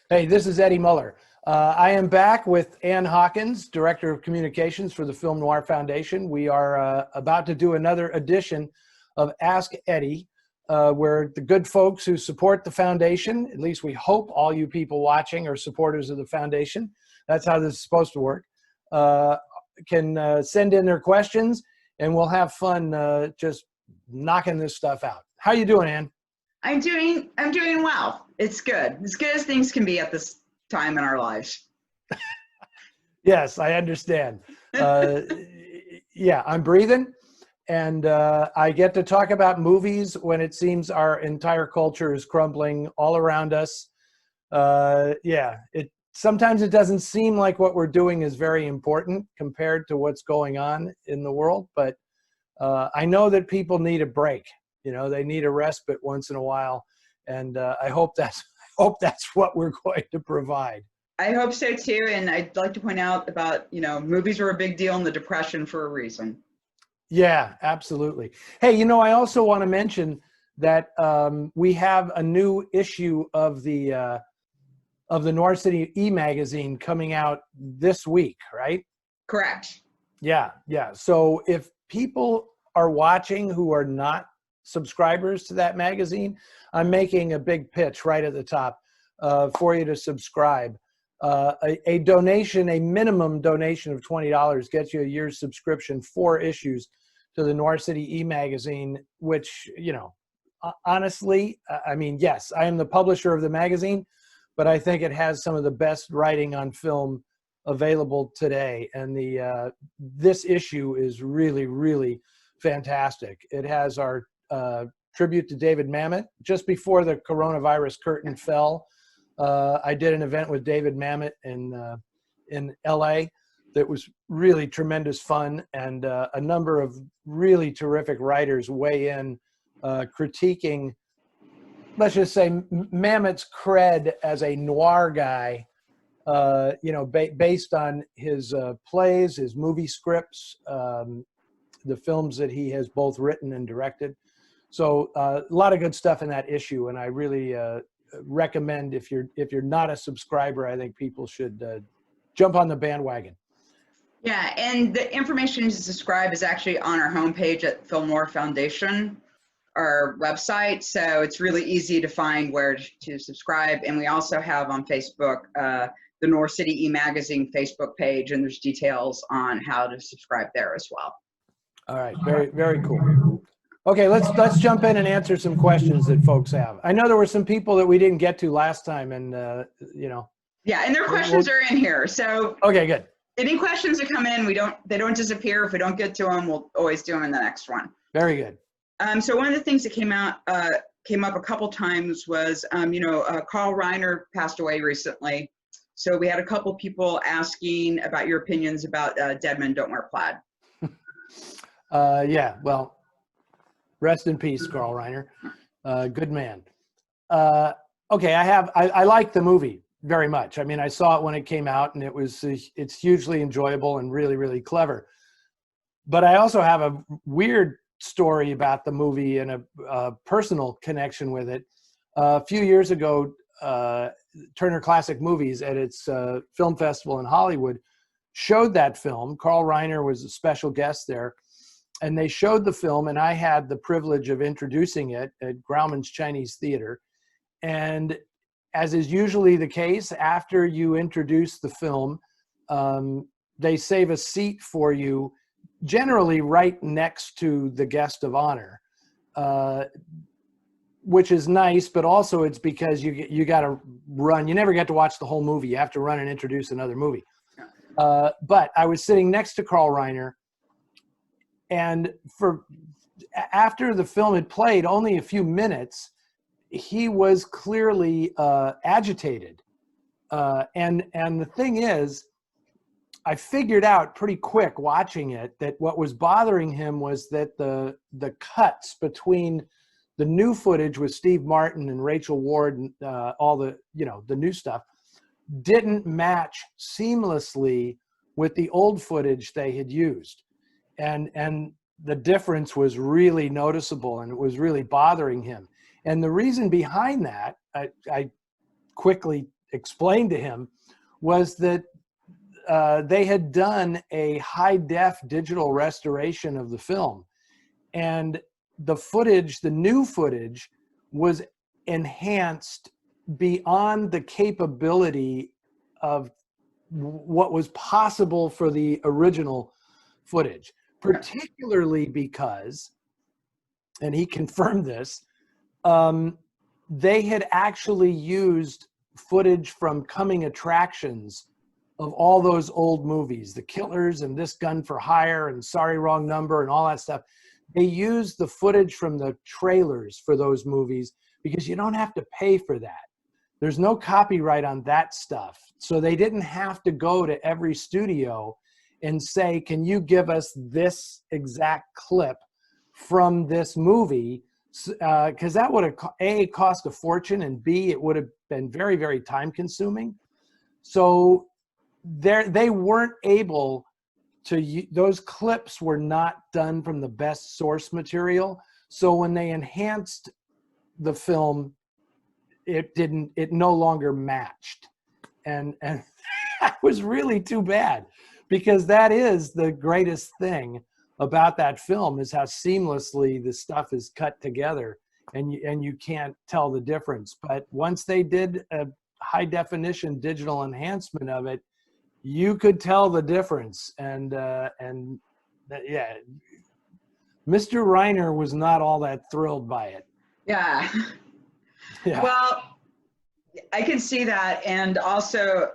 Hey, this is Eddie Muller. I am back with Ann Hockens, Director of Communications for the Film Noir Foundation. We are about to do another edition of Ask Eddie, where the good folks who support the foundation, at least we hope all you people watching are supporters of the foundation. That's how this is supposed to work. Can send in their questions, and we'll have fun just knocking this stuff out. How you doing, Ann? I'm doing well. It's good. As good as things can be at this time in our lives. Yes, I understand. Yeah, I'm breathing, and I get to talk about movies when it seems our entire culture is crumbling all around us. Sometimes it doesn't seem like what we're doing is very important compared to what's going on in the world, but I know that people need a break. You know, they need a respite once in a while, and I hope that's what we're going to provide. I hope so too, and I'd like to point out about, movies were a big deal in the Depression for a reason. Yeah, absolutely. Hey, I also want to mention that we have a new issue of the Noir City e-magazine coming out this week, right? Correct. Yeah. So if people are watching who are not subscribers to that magazine, I'm making a big pitch right at the top for you to subscribe. A donation, a minimum donation of $20 gets you a year's subscription, 4 issues to the Noir City e-magazine, which, honestly, I mean, yes, I am the publisher of the magazine, but I think it has some of the best writing on film available today. And this issue is really, really fantastic. It has our tribute to David Mamet. Just before the coronavirus curtain fell, I did an event with David Mamet in LA that was really tremendous fun, and a number of really terrific writers weigh in critiquing, let's just say, Mamet's cred as a noir guy, based on his plays, his movie scripts, the films that he has both written and directed. So a lot of good stuff in that issue, and I really recommend, if you're not a subscriber, I think people should jump on the bandwagon. Yeah, and the information to subscribe is actually on our homepage at Film Noir Foundation, our website. So it's really easy to find where to subscribe. And we also have on Facebook the Noir City e-magazine Facebook page, and there's details on how to subscribe there as well. All right, very, very cool. Okay, let's jump in and answer some questions that folks have. I know there were some people that we didn't get to last time, and Yeah, and their questions are in here. So okay, good. Any questions that come in, they don't disappear. If we don't get to them, we'll always do them in the next one. Very good. So one of the things that came up a couple times was, Carl Reiner passed away recently. So we had a couple people asking about your opinions about Dead Men Don't Wear Plaid. Yeah, well, rest in peace, Carl Reiner. Good man. Okay, I like the movie very much. I mean, I saw it when it came out, and it's hugely enjoyable and really, really clever. But I also have a weird story about the movie and a personal connection with it. A few years ago, Turner Classic Movies at its film festival in Hollywood showed that film. Carl Reiner was a special guest there, and they showed the film, and I had the privilege of introducing it at Grauman's Chinese Theater. And as is usually the case, after you introduce the film, they save a seat for you, generally right next to the guest of honor, which is nice, but also it's because you got to run. You never get to watch the whole movie. You have to run and introduce another movie. But I was sitting next to Carl Reiner, and after the film had played only a few minutes, he was clearly agitated. And the thing is, I figured out pretty quick watching it that what was bothering him was that the cuts between the new footage with Steve Martin and Rachel Ward and all the new stuff didn't match seamlessly with the old footage they had used. And the difference was really noticeable, and it was really bothering him. And the reason behind that, I quickly explained to him was that they had done a high-def digital restoration of the film, and the footage, the new footage, was enhanced beyond the capability of what was possible for the original footage, particularly because, and he confirmed this, they had actually used footage from coming attractions of all those old movies, The Killers and This Gun for Hire and Sorry Wrong Number and all that stuff. They used the footage from the trailers for those movies because you don't have to pay for that. There's no copyright on that stuff. So they didn't have to go to every studio and say, can you give us this exact clip from this movie? Because that would have, A, cost a fortune, and B, it would have been very, very time consuming. So they weren't able to, those clips were not done from the best source material. So when they enhanced the film, it no longer matched. And that was really too bad, because that is the greatest thing about that film, is how seamlessly the stuff is cut together, and you can't tell the difference. But once they did a high definition digital enhancement of it, you could tell the difference. And yeah, Mr. Reiner was not all that thrilled by it. Yeah. Yeah. Well, I can see that. And also,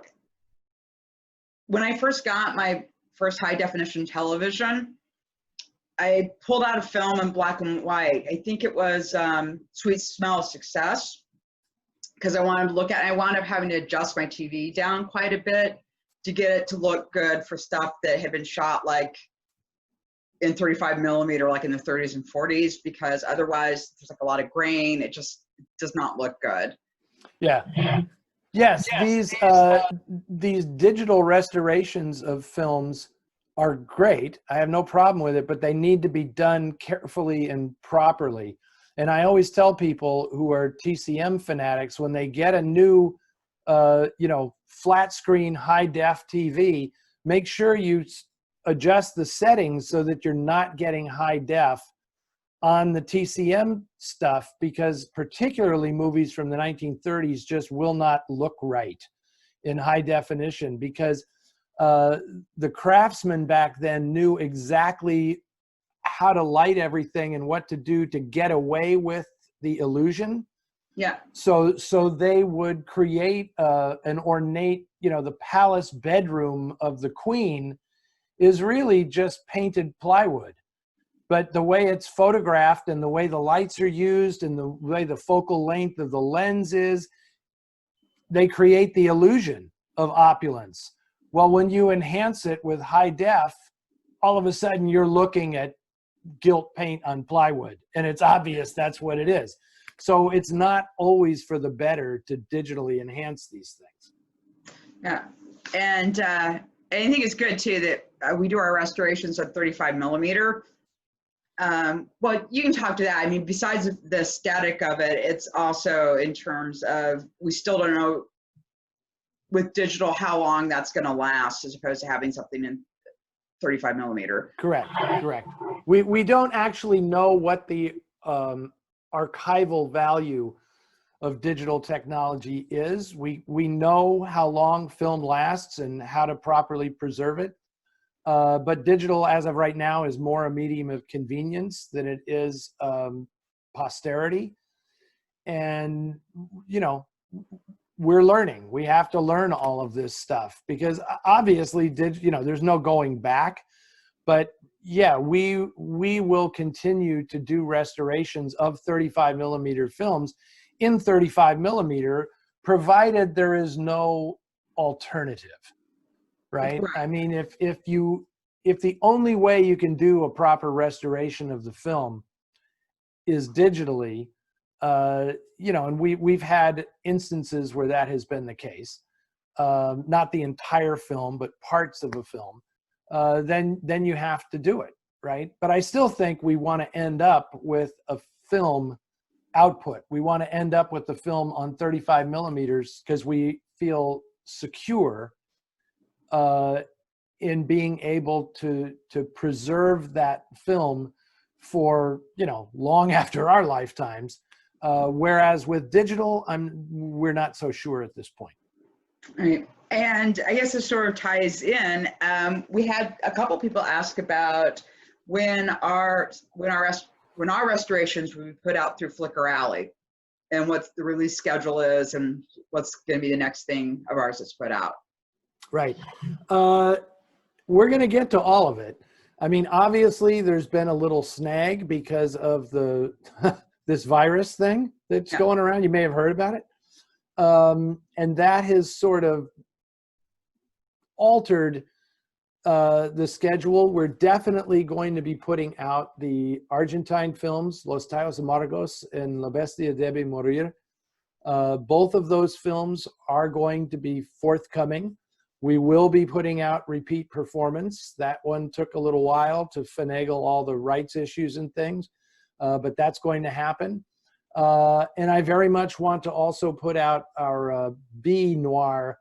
when I first got my first high definition television, I pulled out a film in black and white. I think it was Sweet Smell of Success, because I wanted to look at it. I wound up having to adjust my TV down quite a bit to get it to look good for stuff that had been shot like in 35 millimeter, like in the 30s and 40s, because otherwise there's like a lot of grain. It just does not look good. Yeah. Yes, these digital restorations of films are great. I have no problem with it, but they need to be done carefully and properly. And I always tell people who are TCM fanatics, when they get a new, flat screen high def TV, make sure you adjust the settings so that you're not getting high def on the TCM stuff, because particularly movies from the 1930s just will not look right in high definition, because the craftsmen back then knew exactly how to light everything and what to do to get away with the illusion. Yeah. So they would create an ornate, the palace bedroom of the queen is really just painted plywood. But the way it's photographed and the way the lights are used and the way the focal length of the lens is, they create the illusion of opulence. Well, when you enhance it with high def, all of a sudden you're looking at gilt paint on plywood, and it's obvious that's what it is. So it's not always for the better to digitally enhance these things. Yeah. And I think it's good too that we do our restorations at 35 millimeter. Well, you can talk to that. I mean, besides the static of it, it's also in terms of, we still don't know with digital how long that's going to last, as opposed to having something in 35 millimeter. Correct. We don't actually know what the archival value of digital technology is. We know how long film lasts and how to properly preserve it. But digital, as of right now, is more a medium of convenience than it is posterity. And, we're learning. We have to learn all of this stuff, because obviously, there's no going back. But yeah, we will continue to do restorations of 35 millimeter films in 35 millimeter, provided there is no alternative. Right? I mean, if the only way you can do a proper restoration of the film is digitally, and we've had instances where that has been the case, not the entire film, but parts of a film, then you have to do it, right? But I still think we want to end up with a film output. We want to end up with the film on 35 millimeters because we feel secure in being able to preserve that film for, you know, long after our lifetimes. Whereas with digital, we're not so sure at this point. Right. And I guess this sort of ties in. We had a couple people ask about when our restorations will be put out through Flickr Alley, and what the release schedule is, and what's going to be the next thing of ours that's put out. Right. We're going to get to all of it. I mean, obviously, there's been a little snag because of the this virus thing that's going around. You may have heard about it. And that has sort of altered the schedule. We're definitely going to be putting out the Argentine films, Los Tallos Amargos and La Bestia debe morir. Both of those films are going to be forthcoming. We will be putting out Repeat Performance. That one took a little while to finagle all the rights issues and things, but that's going to happen. And I very much want to also put out our B noir,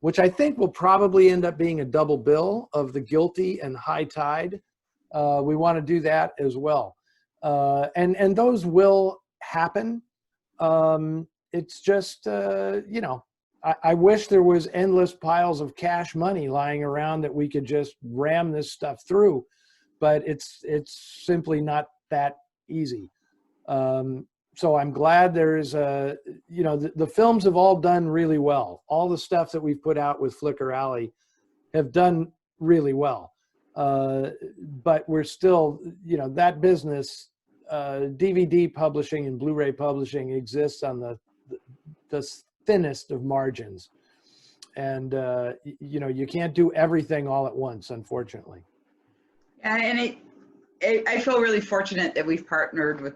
which I think will probably end up being a double bill of The Guilty and High Tide. We want to do that as well. And those will happen. It's just, you know, I wish there was endless piles of cash money lying around that we could just ram this stuff through, but it's simply not that easy. So I'm glad there's you know, the films have all done really well. All the stuff that we've put out with Flickr Alley have done really well. But we're still, you know, that business, DVD publishing and Blu-ray publishing exists on the thinnest of margins. And, you know, you can't do everything all at once, unfortunately. And I feel really fortunate that we've partnered with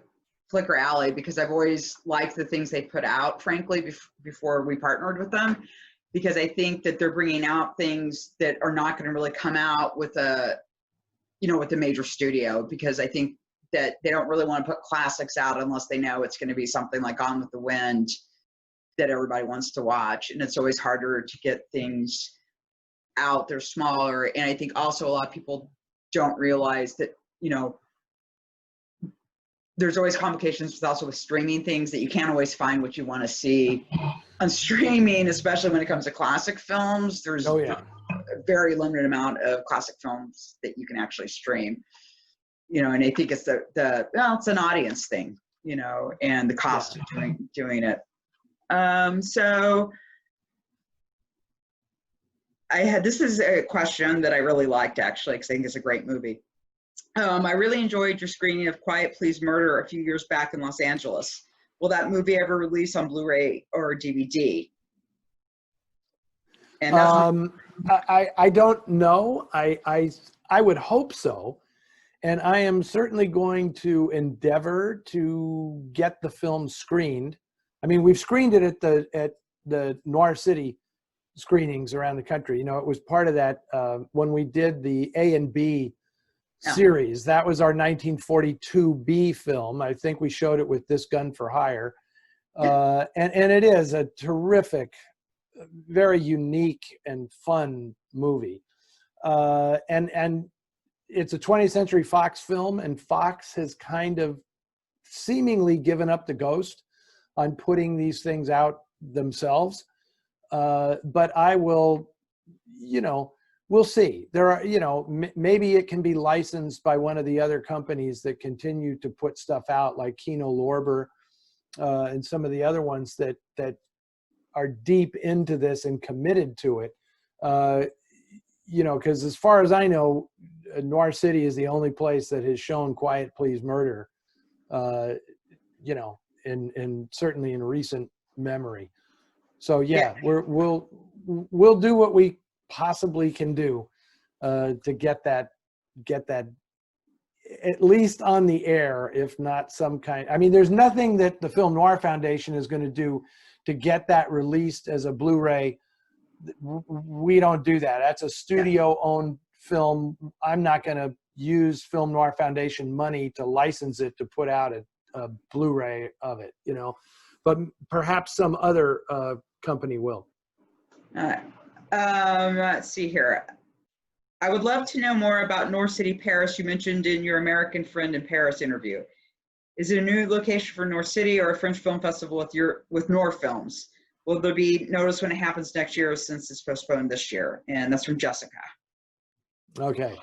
Flickr Alley, because I've always liked the things they put out, frankly, before we partnered with them, because I think that they're bringing out things that are not going to really come out with a, you know, with a major studio, because I think that they don't really want to put classics out unless they know it's going to be something like Gone with the Wind that everybody wants to watch. And it's always harder to get things out. They're smaller. And I think also a lot of people don't realize that, you know, there's always complications with streaming things, that you can't always find what you want to see on streaming, especially when it comes to classic films. There's a very limited amount of classic films that you can actually stream, you know, and I think it's well, it's an audience thing, you know, and the cost of doing it. So this is a question that I really liked, actually, because I think it's a great movie. I really enjoyed your screening of Quiet Please Murder a few years back in Los Angeles. Will that movie ever release on Blu-ray or DVD? And I don't know. I would hope so. And I am certainly going to endeavor to get the film screened. I mean, we've screened it at the Noir City screenings around the country. You know, it was part of that when we did the A and B series. That was our 1942 B film. I think we showed it with This Gun for Hire. And it is a terrific, very unique and fun movie. And it's a 20th Century Fox film, and Fox has kind of seemingly given up the ghost on putting these things out themselves. But I will, you know, we'll see. There are, you know, maybe it can be licensed by one of the other companies that continue to put stuff out, like Kino Lorber and some of the other ones that are deep into this and committed to it. You know, because as far as I know, Noir City is the only place that has shown Quiet Please Murder, you know, and certainly in recent memory. So yeah, we'll do what we possibly can do to get that at least on the air, if not some kind. I mean, there's nothing that the Film Noir Foundation is going to do to get that released as a Blu-ray. We don't do that. That's a studio-owned film. I'm not going to use Film Noir Foundation money to license it to put out a Blu-ray of it, you know, but perhaps some other company will. Let's see here. I would love to know more about Noir City, Paris. You mentioned in your American Friend in Paris interview. Is it a new location for Noir City or a French film festival with Noir films? Will there be notice when it happens next year since it's postponed this year? And that's from Jessica. Okay.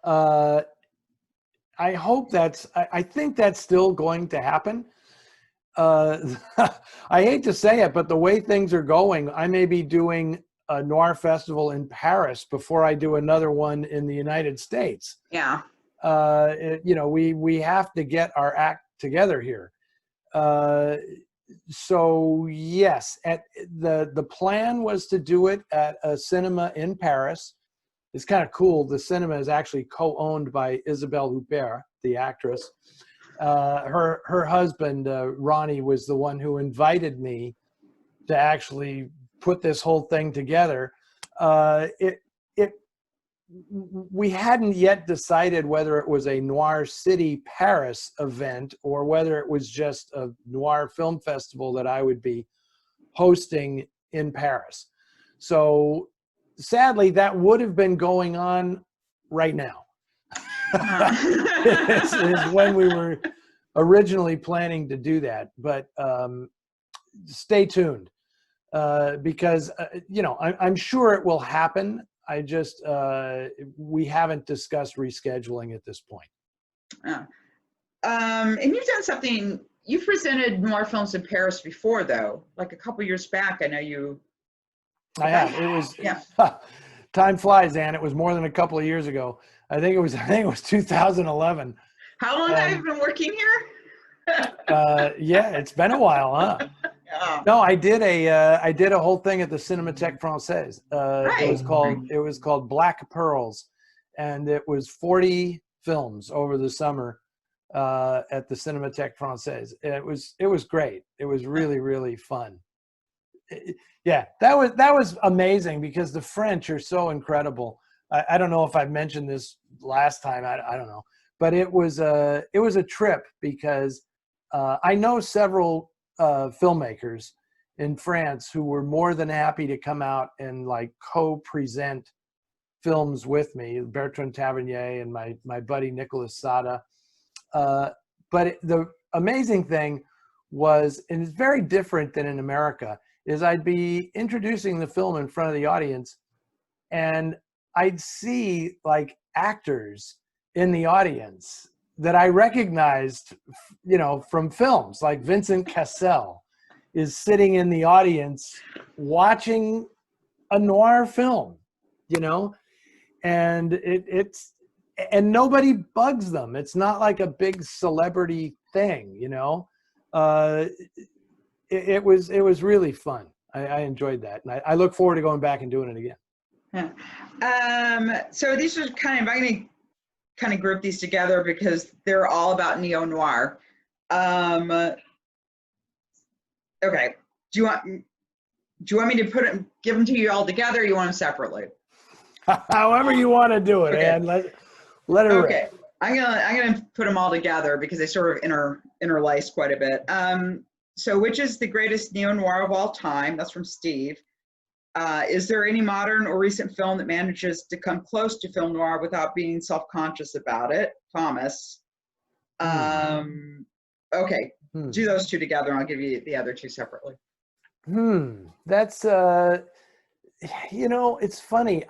I hope I think that's still going to happen. I hate to say it, but the way things are going, I may be doing a noir festival in Paris before I do another one in the United States. Yeah. You know, we have to get our act together here. So yes, the plan was to do it at a cinema in Paris. It's kind of cool. The cinema is actually co-owned by Isabelle Huppert, the actress. Her husband, Ronnie, was the one who invited me to actually put this whole thing together. We hadn't yet decided whether it was a Noir City Paris event or whether it was just a noir film festival that I would be hosting in Paris. So sadly, that would have been going on right now. is when we were originally planning to do that. But stay tuned because, you know, I'm sure it will happen. I just, we haven't discussed rescheduling at this point. And you've done something, you've presented noir films in Paris before, though, like a couple years back. I know you. I have. It was, yeah. Time flies, Ann. It was more than a couple of years ago. I think it was 2011. How long have you been working here? Yeah, it's been a while, huh? Yeah. No, I did a whole thing at the Cinémathèque Française. Right. It was called Black Pearls, and it was 40 films over the summer at the Cinémathèque Française. It was great. It was really, really fun. Yeah, that was amazing because the French are so incredible. I don't know if I mentioned this last time. I don't know, but it was a trip because I know several filmmakers in France who were more than happy to come out and like co-present films with me, Bertrand Tavernier and my buddy Nicolas Sada. But the amazing thing was, and it's very different than in America, is I'd be introducing the film in front of the audience and I'd see like actors in the audience that I recognized, you know, from films. Like Vincent Cassel is sitting in the audience watching a noir film, you know, and and nobody bugs them. It's not like a big celebrity thing, you know. It was really fun. I enjoyed that, and I look forward to going back and doing it again. Yeah. So these are I'm going to kind of group these together because they're all about neo-noir. Okay. Do you want me to give them to you all together, or you want them separately? However you want to do it, okay. And let it okay. rip. I'm gonna put them all together because they sort of interlace quite a bit. So which is the greatest neo-noir of all time? That's from Steve. Is there any modern or recent film that manages to come close to film noir without being self-conscious about it? Thomas. Okay, do those two together and I'll give you the other two separately. That's, you know, it's funny.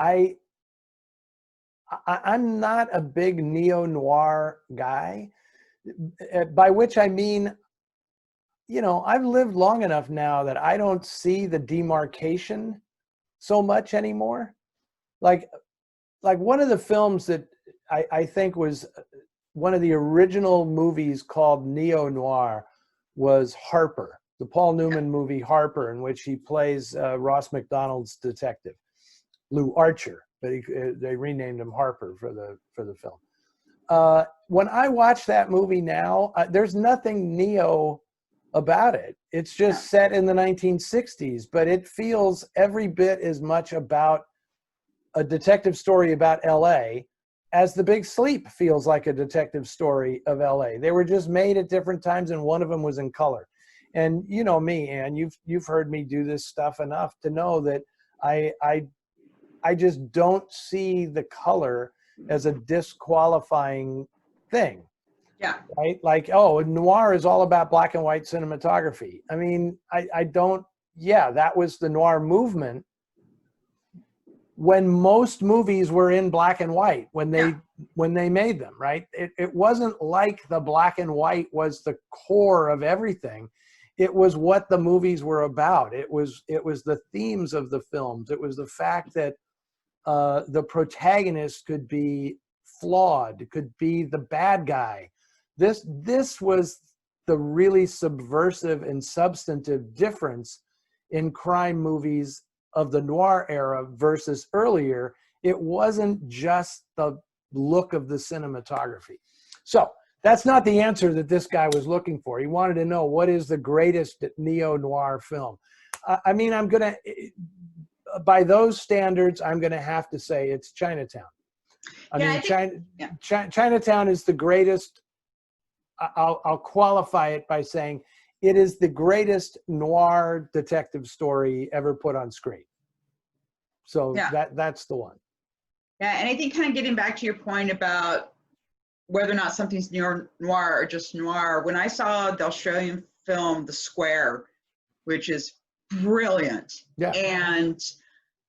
I'm not a big neo-noir guy, by which I mean, you know, I've lived long enough now that I don't see the demarcation so much anymore. Like one of the films that I think was one of the original movies called neo-noir was Harper, the Paul Newman movie Harper, in which he plays Ross MacDonald's detective, Lou Archer, but they renamed him Harper for the film. When I watch that movie now, there's nothing neo about it. It's just set in the 1960s, but it feels every bit as much about a detective story about LA as The Big Sleep feels like a detective story of LA. They were just made at different times, and one of them was in color. And you know me, Ann, you've heard me do this stuff enough to know that I just don't see the color as a disqualifying thing. Yeah. Right? Like, oh, noir is all about black and white cinematography. I mean, I don't, yeah, that was the noir movement when most movies were in black and white when they made them, right? It wasn't like the black and white was the core of everything. It was what the movies were about. It was the themes of the films. It was the fact that the protagonist could be flawed, could be the bad guy. This was the really subversive and substantive difference in crime movies of the noir era versus earlier. It wasn't just the look of the cinematography. So that's not the answer that this guy was looking for. He wanted to know, what is the greatest neo-noir film? I mean, I'm going to, by those standards, I'm going to have to say it's Chinatown. I mean, Chinatown is the greatest. I'll qualify it by saying it is the greatest noir detective story ever put on screen. So that's the one. Yeah, and I think kind of getting back to your point about whether or not something's neo-noir or just noir, when I saw the Australian film The Square, which is brilliant, and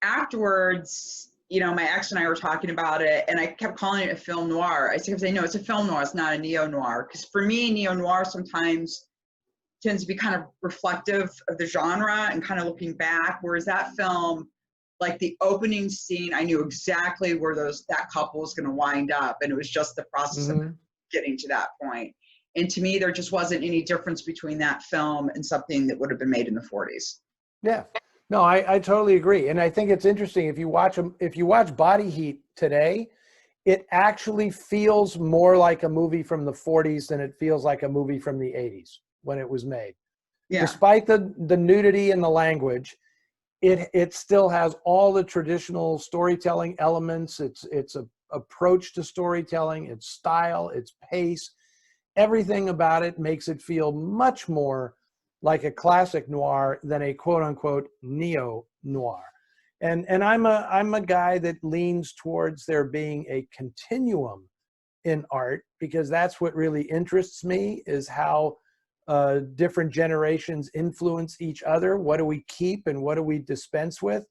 afterwards, you know, my ex and I were talking about it, and I kept calling it a film noir. I kept saying, no, it's a film noir, it's not a neo-noir. Because for me, neo-noir sometimes tends to be kind of reflective of the genre and kind of looking back, whereas that film, like the opening scene, I knew exactly where that couple was going to wind up, and it was just the process of getting to that point. And to me, there just wasn't any difference between that film and something that would have been made in the 40s. Yeah. No, I totally agree. And I think it's interesting, if you watch Body Heat today, it actually feels more like a movie from the 40s than it feels like a movie from the 80s when it was made. Yeah. Despite the nudity and the language, it still has all the traditional storytelling elements. Its a approach to storytelling, its style, its pace, everything about it makes it feel much more like a classic noir than a quote unquote neo-noir. And I'm a guy that leans towards there being a continuum in art, because that's what really interests me, is how different generations influence each other. What do we keep and what do we dispense with?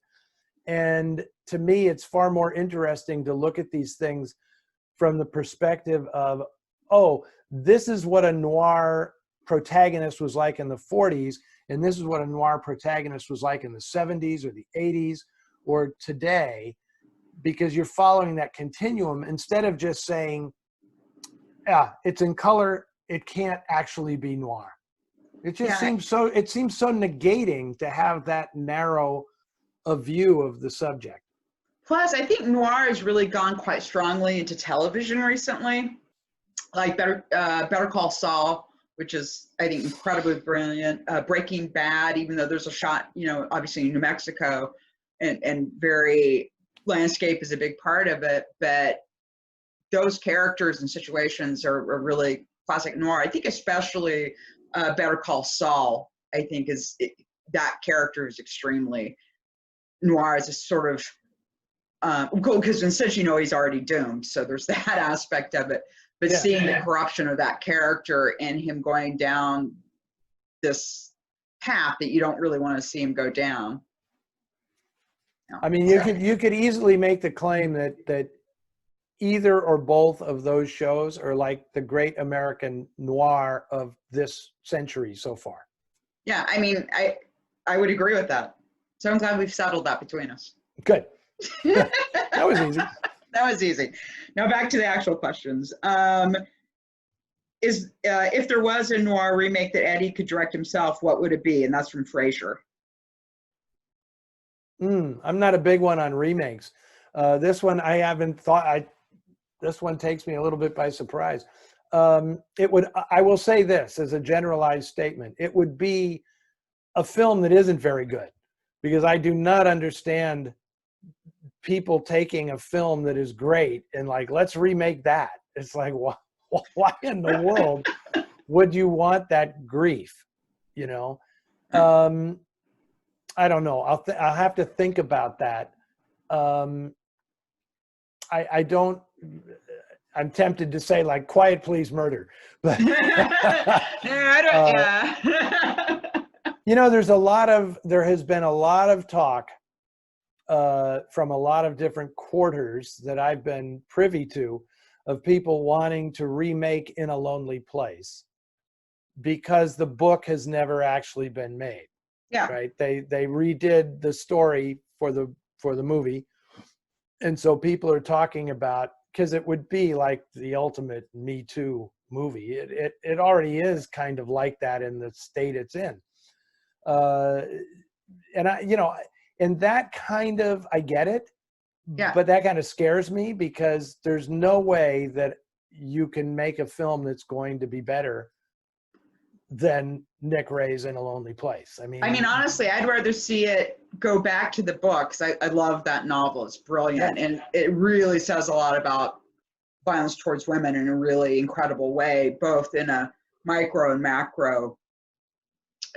And to me, it's far more interesting to look at these things from the perspective of, oh, this is what a noir protagonist was like in the 40s, and this is what a noir protagonist was like in the 70s or the 80s or today, because you're following that continuum instead of just saying, yeah, it's in color, it can't actually be noir. It just seems so negating to have that narrow a view of the subject. Plus, I think noir has really gone quite strongly into television recently, like Better Call Saul, which is, I think, incredibly brilliant. Breaking Bad, even though there's a shot, you know, obviously in New Mexico, and very landscape is a big part of it, but those characters and situations are really classic noir. I think especially Better Call Saul, I think that character is extremely noir as a sort of, because instead, you know, he's already doomed. So there's that aspect of it. But seeing the corruption of that character and him going down this path that you don't really want to see him go down. No. I mean, you could easily make the claim that either or both of those shows are like the great American noir of this century so far. Yeah, I mean, I would agree with that. So I'm glad we've settled that between us. Good. That was easy. That was easy. Now back to the actual questions. If there was a noir remake that Eddie could direct himself, what would it be? And that's from Fraser. I'm not a big one on remakes. This one I haven't thought. This one takes me a little bit by surprise. I will say this as a generalized statement. It would be a film that isn't very good, because I do not understand people taking a film that is great and like, let's remake that. It's like, why in the world would you want that grief? You know, I don't know. I'll have to think about that. I don't. I'm tempted to say like Quiet Please Murder, but No, I don't. Yeah. you know, there has been a lot of talk from a lot of different quarters that I've been privy to of people wanting to remake In a Lonely Place because the book has never actually been made. Yeah. Right? They redid the story for the movie, and so people are talking about, because it would be like the ultimate Me Too movie. It already is kind of like that in the state it's in. And I, you know, and that kind of, I get it, Yeah. but that kind of scares me because there's no way that you can make a film that's going to be better than Nick Ray's In a Lonely Place. I mean, honestly, I'd rather see it go back to the books. I love that novel. It's brilliant. Yeah. And it really says a lot about violence towards women in a really incredible way, both in a micro and macro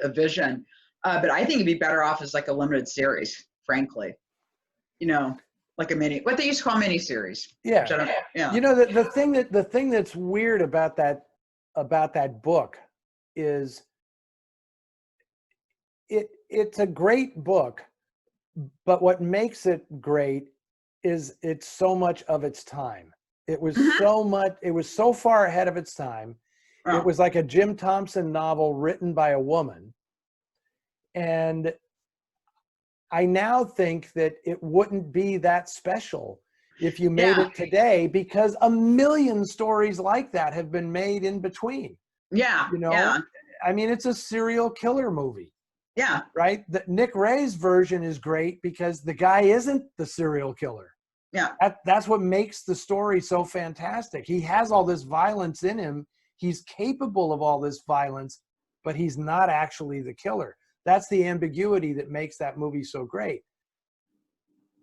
vision. But I think it'd be better off as like a limited series, frankly. You know, like a what they used to call mini series. Yeah. Yeah. You know, the thing that's weird about that book is it's a great book, but what makes it great is it's so much of its time. It was it was so far ahead of its time. Oh. It was like a Jim Thompson novel written by a woman. And I now think that it wouldn't be that special if you made it today, because a million stories like that have been made in between. Yeah. You know, Yeah. I mean, it's a serial killer movie. Yeah. Right? The Nick Ray's version is great because the guy isn't the serial killer. Yeah. That's what makes the story so fantastic. He has all this violence in him. He's capable of all this violence, but he's not actually the killer. That's the ambiguity that makes that movie so great.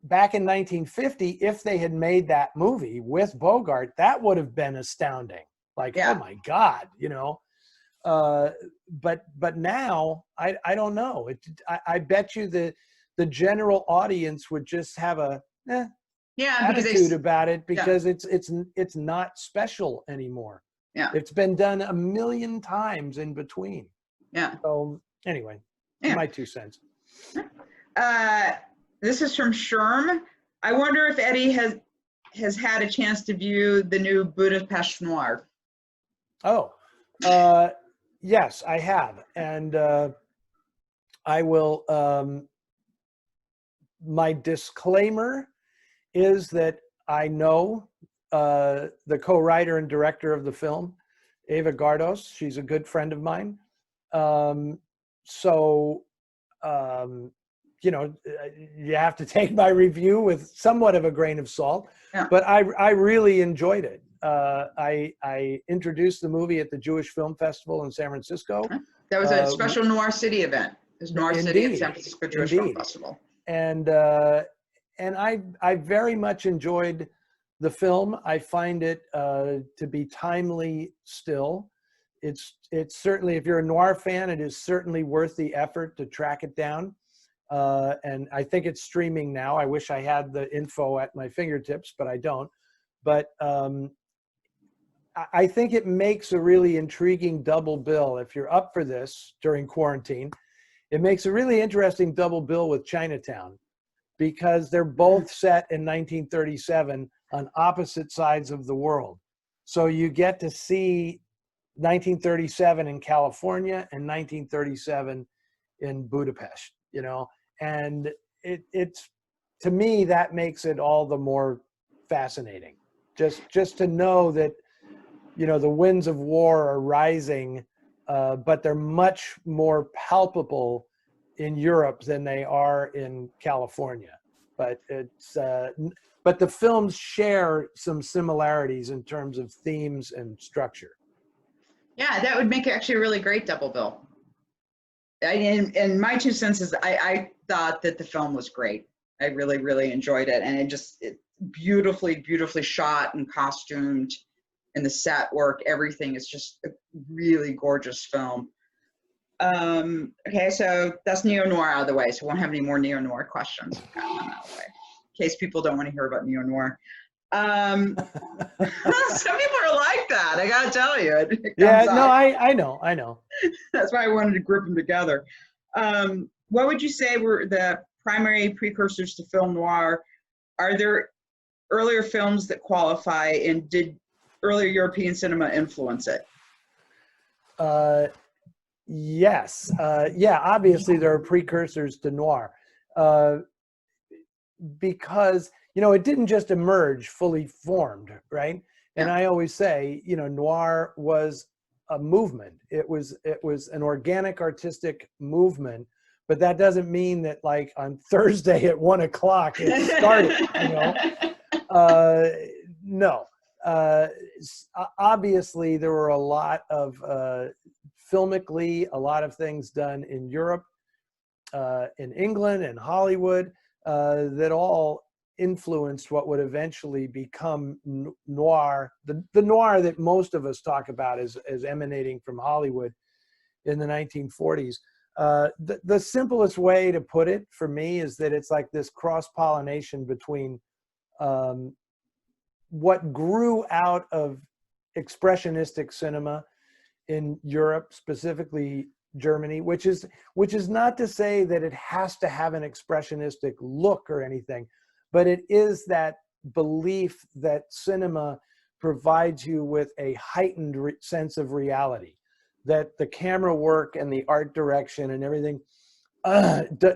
Back in 1950, if they had made that movie with Bogart, that would have been astounding. Like, oh my God, you know. But now I don't know. I bet you the general audience would just have a attitude about it because it's not special anymore. Yeah. It's been done a million times in between. Yeah. So anyway, my 2 cents. This is from Sherm. I wonder if Eddie has had a chance to view the new Budapest Noir. Oh, yes, I have. And I will, my disclaimer is that I know the co-writer and director of the film, Ava Gardos. She's a good friend of mine. You know, you have to take my review with somewhat of a grain of salt, but I really enjoyed it. I introduced the movie at the Jewish Film Festival in San Francisco. That was a special Noir City event. It was Noir City at San Francisco Jewish Film Festival. And I very much enjoyed the film. I find it to be timely still. It's certainly, if you're a noir fan, it is certainly worth the effort to track it down. And I think it's streaming now. I wish I had the info at my fingertips, but I don't. But I think it makes a really intriguing double bill. If you're up for this during quarantine, it makes a really interesting double bill with Chinatown, because they're both set in 1937 on opposite sides of the world. So you get to see 1937 in California and 1937 in Budapest, you know, and it's, to me, that makes it all the more fascinating. Just to know that, you know, the winds of war are rising, but they're much more palpable in Europe than they are in California. But but the films share some similarities in terms of themes and structure. Yeah, that would make it actually a really great double bill. And my 2 cents is I thought that the film was great. I really, really enjoyed it. And it beautifully shot and costumed, and the set work, everything is just a really gorgeous film. Okay, so that's neo-noir out of the way, so we won't have any more neo-noir questions. We've gotten them out of the way, in case people don't want to hear about neo-noir. Some people are like that, I gotta tell you. Yeah, no, I know. That's why I wanted to group them together. What would you say were the primary precursors to film noir? Are there earlier films that qualify, and did earlier European cinema influence it? Yes. Yeah, obviously there are precursors to noir. Because, it didn't just emerge fully formed, right? And Yeah. I always say, noir was a movement. It was an organic artistic movement, but that doesn't mean that like on Thursday at 1 o'clock it started, no. Obviously there were a lot of, filmically, a lot of things done in Europe, in England and Hollywood, that all influenced what would eventually become noir, the noir that most of us talk about as emanating from Hollywood in the 1940s. The simplest way to put it for me is that it's like this cross-pollination between what grew out of expressionistic cinema in Europe, specifically Germany, which is not to say that it has to have an expressionistic look or anything, but it is that belief that cinema provides you with a heightened sense of reality, that the camera work and the art direction and everything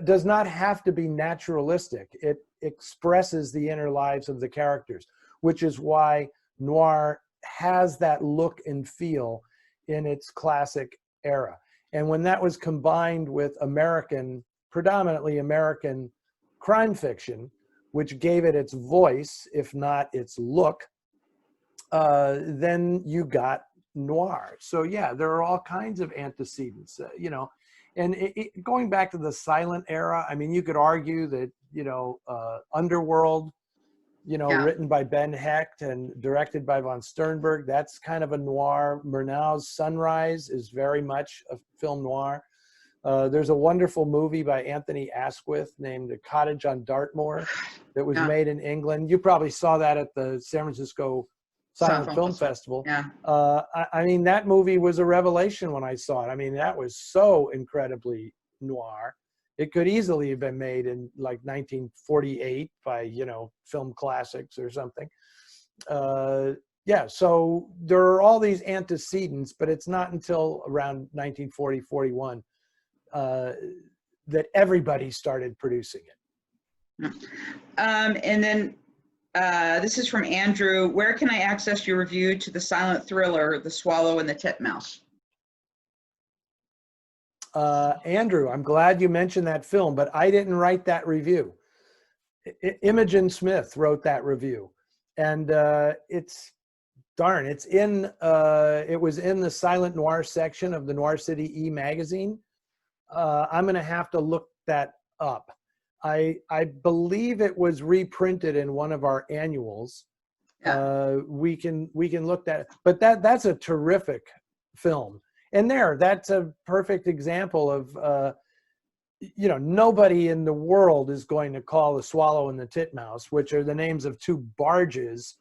does not have to be naturalistic. It expresses the inner lives of the characters, which is why noir has that look and feel in its classic era. And when that was combined with predominantly American crime fiction, which gave it its voice, if not its look, then you got noir. So yeah, there are all kinds of antecedents, and going back to the silent era, I mean, you could argue that, Underworld, Yeah. written by Ben Hecht and directed by von Sternberg, that's kind of a noir. Murnau's Sunrise is very much a film noir. There's a wonderful movie by Anthony Asquith named A Cottage on Dartmoor that was made in England. You probably saw that at the San Francisco Silent Film Festival. Yeah. I mean, that movie was a revelation when I saw it. I mean, that was so incredibly noir. It could easily have been made in like 1948 by, Film Classics or something. Yeah, so there are all these antecedents, but it's not until around 1940, 41 that everybody started producing it. And then this is from Andrew. Where can I access your review to the silent thriller, The Swallow and the Titmouse? Andrew, I'm glad you mentioned that film, but I didn't write that review. Imogen Smith wrote that review, and it was in the silent noir section of the Noir City magazine. I'm going to have to look that up. I believe it was reprinted in one of our annuals. Yeah. We can look that, but that's a terrific film. And that's a perfect example of, nobody in the world is going to call The Swallow and the Titmouse, which are the names of two barges,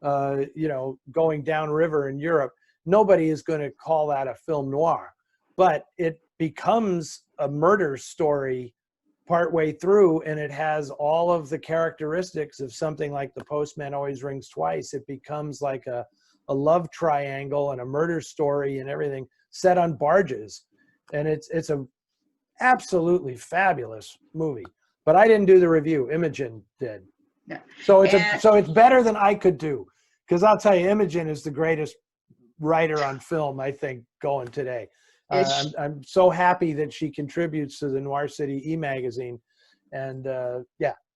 going downriver in Europe. Nobody is going to call that a film noir, but it becomes a murder story partway through, and it has all of the characteristics of something like The Postman Always Rings Twice. It becomes like a love triangle and a murder story and everything set on barges, and it's a absolutely fabulous movie. But I didn't do the review. Imogen did. Yeah. So it's better than I could do, because I'll tell you, Imogen is the greatest writer on film, I think, going today. I'm so happy that she contributes to the Noir City magazine, and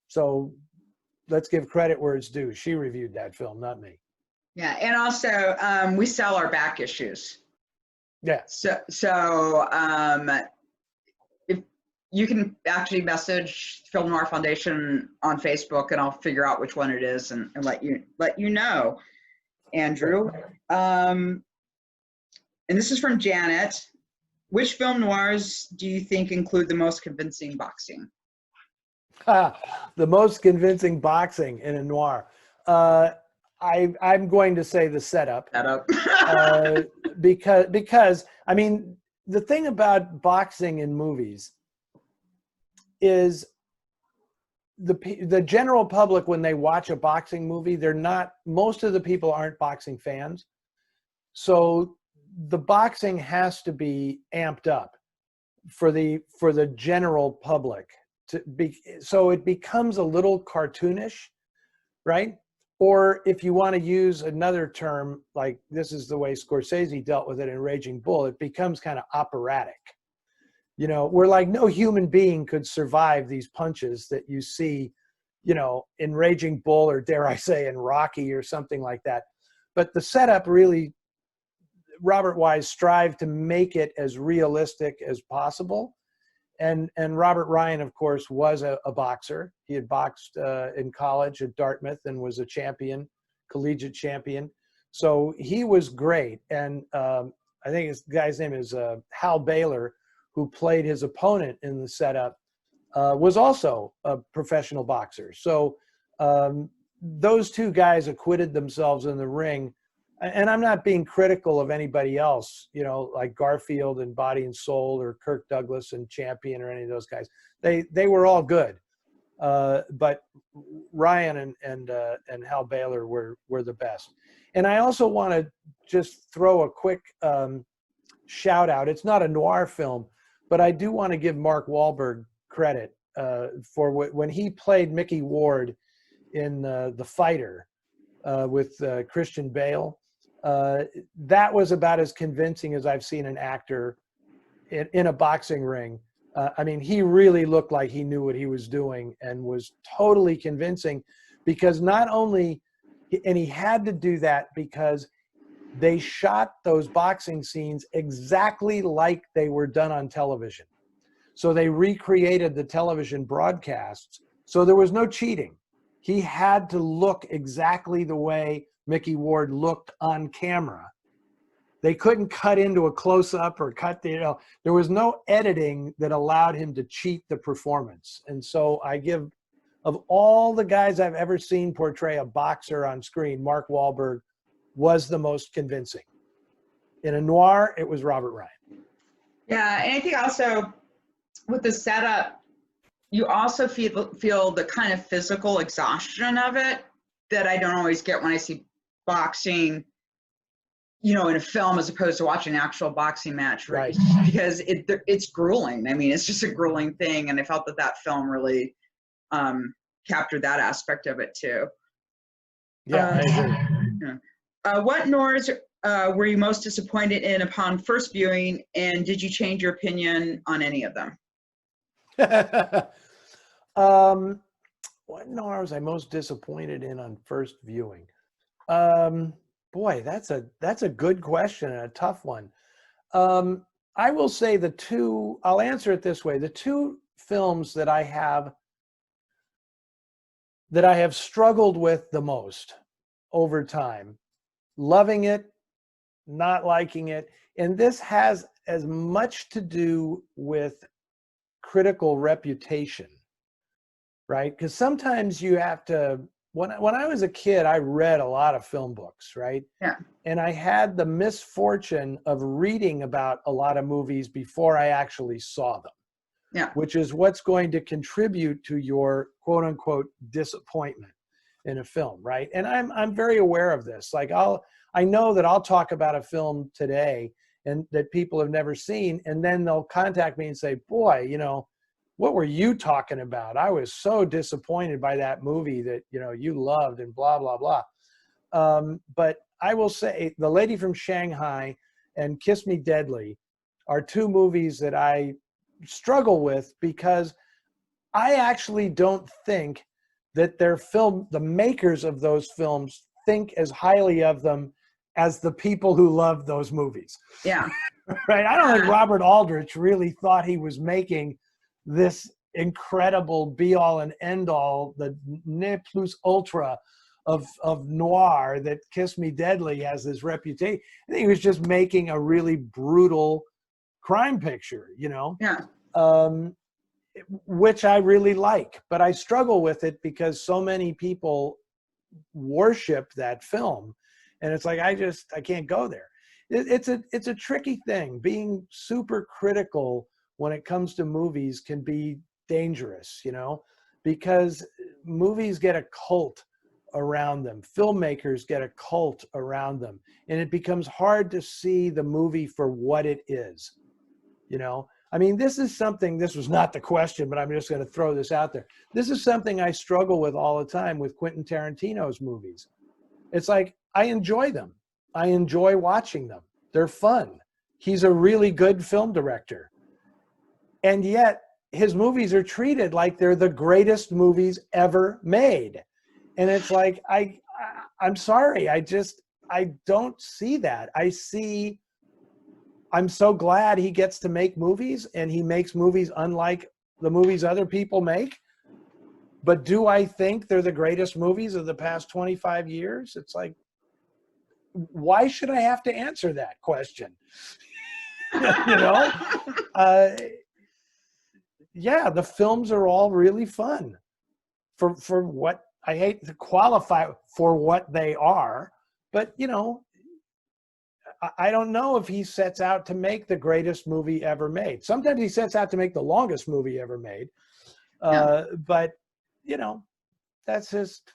so let's give credit where it's due. She reviewed that film, not me. Yeah, and also we sell our back issues. Yeah. So if you can actually message Film Noir Foundation on Facebook, and I'll figure out which one it is and let you know, Andrew. And this is from Janet. Which film noirs do you think include the most convincing boxing? The most convincing boxing in a noir. I'm going to say the setup. Because I mean, the thing about boxing in movies is the general public, when they watch a boxing movie, most of the people aren't boxing fans. So the boxing has to be amped up for the general public so it becomes a little cartoonish, right? Or if you want to use another term, like this is the way Scorsese dealt with it in Raging Bull, it becomes kind of operatic. You know, where like no human being could survive these punches that you see, you know, in Raging Bull, or dare I say in Rocky or something like that. But the setup really, Robert Wise strived to make it as realistic as possible. And Robert Ryan, of course, was a boxer. He had boxed in college at Dartmouth and was a champion, collegiate champion. So he was great. And I think his guy's name is Hal Baylor, who played his opponent in the setup, was also a professional boxer. So those two guys acquitted themselves in the ring. And I'm not being critical of anybody else, you know, like Garfield and Body and Soul, or Kirk Douglas and Champion, or any of those guys. They were all good, but Ryan and Hal Baylor were the best. And I also want to just throw a quick shout out. It's not a noir film, but I do want to give Mark Wahlberg credit for when he played Mickey Ward in The Fighter with Christian Bale. That was about as convincing as I've seen an actor in a boxing ring. I mean, he really looked like he knew what he was doing and was totally convincing, because not only, and he had to do that because they shot those boxing scenes exactly like they were done on television. So they recreated the television broadcasts. So there was no cheating. He had to look exactly the way Mickey Ward looked on camera. They couldn't cut into a close-up or there was no editing that allowed him to cheat the performance. And so of all the guys I've ever seen portray a boxer on screen, Mark Wahlberg was the most convincing. In a noir, it was Robert Ryan. Yeah, and I think also with the setup, you also feel the kind of physical exhaustion of it that I don't always get when I see boxing, you know, in a film, as opposed to watching an actual boxing match, right? Because it's grueling. I mean, it's just a grueling thing, and I felt that film really captured that aspect of it too. Yeah, I agree. Yeah. What noirs were you most disappointed in upon first viewing, and did you change your opinion on any of them? What noir was I most disappointed in on first viewing? Boy, that's a good question and a tough one. I will say I'll answer it this way. The two films that I have struggled with the most over time, loving it, not liking it, and this has as much to do with critical reputation, right? Because sometimes you have to, when I was a kid, I read a lot of film books, right? Yeah. And I had the misfortune of reading about a lot of movies before I actually saw them. Yeah. Which is what's going to contribute to your quote unquote disappointment in a film, right? And I'm very aware of this. Like I know that I'll talk about a film today and that people have never seen, and then they'll contact me and say, boy, you know, what were you talking about? I was so disappointed by that movie that, you know, you loved, and blah, blah, blah. But I will say The Lady from Shanghai and Kiss Me Deadly are two movies that I struggle with, because I actually don't think that the makers of those films think as highly of them as the people who love those movies. Yeah. Right? I don't think Robert Aldrich really thought he was making this incredible be all and end all, the ne plus ultra of noir that Kiss Me Deadly has this reputation. I think he was just making a really brutal crime picture, you know, Yeah. which I really like, but I struggle with it because so many people worship that film, and it's like I can't go there. It's a tricky thing. Being super critical when it comes to movies can be dangerous, you know, because movies get a cult around them. Filmmakers get a cult around them, and it becomes hard to see the movie for what it is, you know. I mean, this was not the question, but I'm just going to throw this out there. This is something I struggle with all the time with Quentin Tarantino's movies. It's like, I enjoy them. I enjoy watching them. They're fun. He's a really good film director. And yet his movies are treated like they're the greatest movies ever made. And it's like, I'm sorry. I don't see that. I'm so glad he gets to make movies, and he makes movies unlike the movies other people make. But do I think they're the greatest movies of the past 25 years? It's like, why should I have to answer that question? You know? Yeah, the films are all really fun for what, I hate to qualify for what they are, but you know, I don't know if he sets out to make the greatest movie ever made. Sometimes he sets out to make the longest movie ever made. But you know, that's just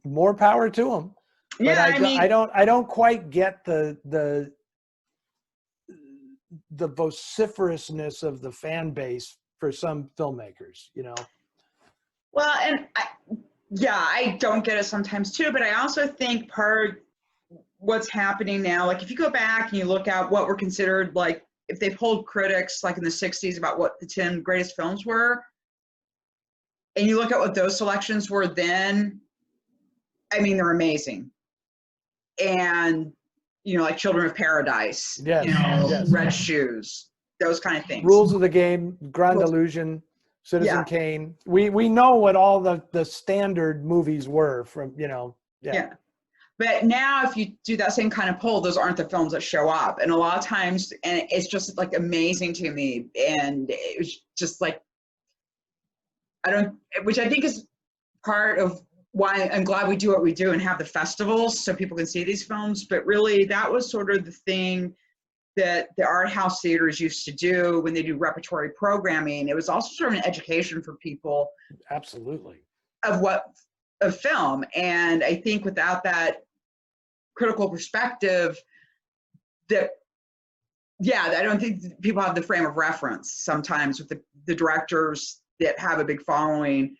more power to him. But Yeah, I don't quite get the vociferousness of the fan base for some filmmakers, you know. well, and I don't get it sometimes too, but I also think part what's happening now, like if you go back and you look at what were considered, like if they polled critics like in the 60s about what the 10 greatest films were, and you look at what those selections were then, I mean, they're amazing. And, you know, like Children of Paradise, Yes, you know, yes. Red Shoes, those kind of things. Rules of the Game, Grand Illusion, Citizen Kane. We know what all the standard movies were from, you know. Yeah. But now if you do that same kind of poll, those aren't the films that show up. And a lot of times, and it's just like amazing to me. And it was just like, which I think is part of why I'm glad we do what we do and have the festivals so people can see these films. But really that was sort of the thing that the art house theaters used to do when they do repertory programming. It was also sort of an education for people. Absolutely. Of film. And I think without that critical perspective, I don't think people have the frame of reference sometimes with the directors that have a big following.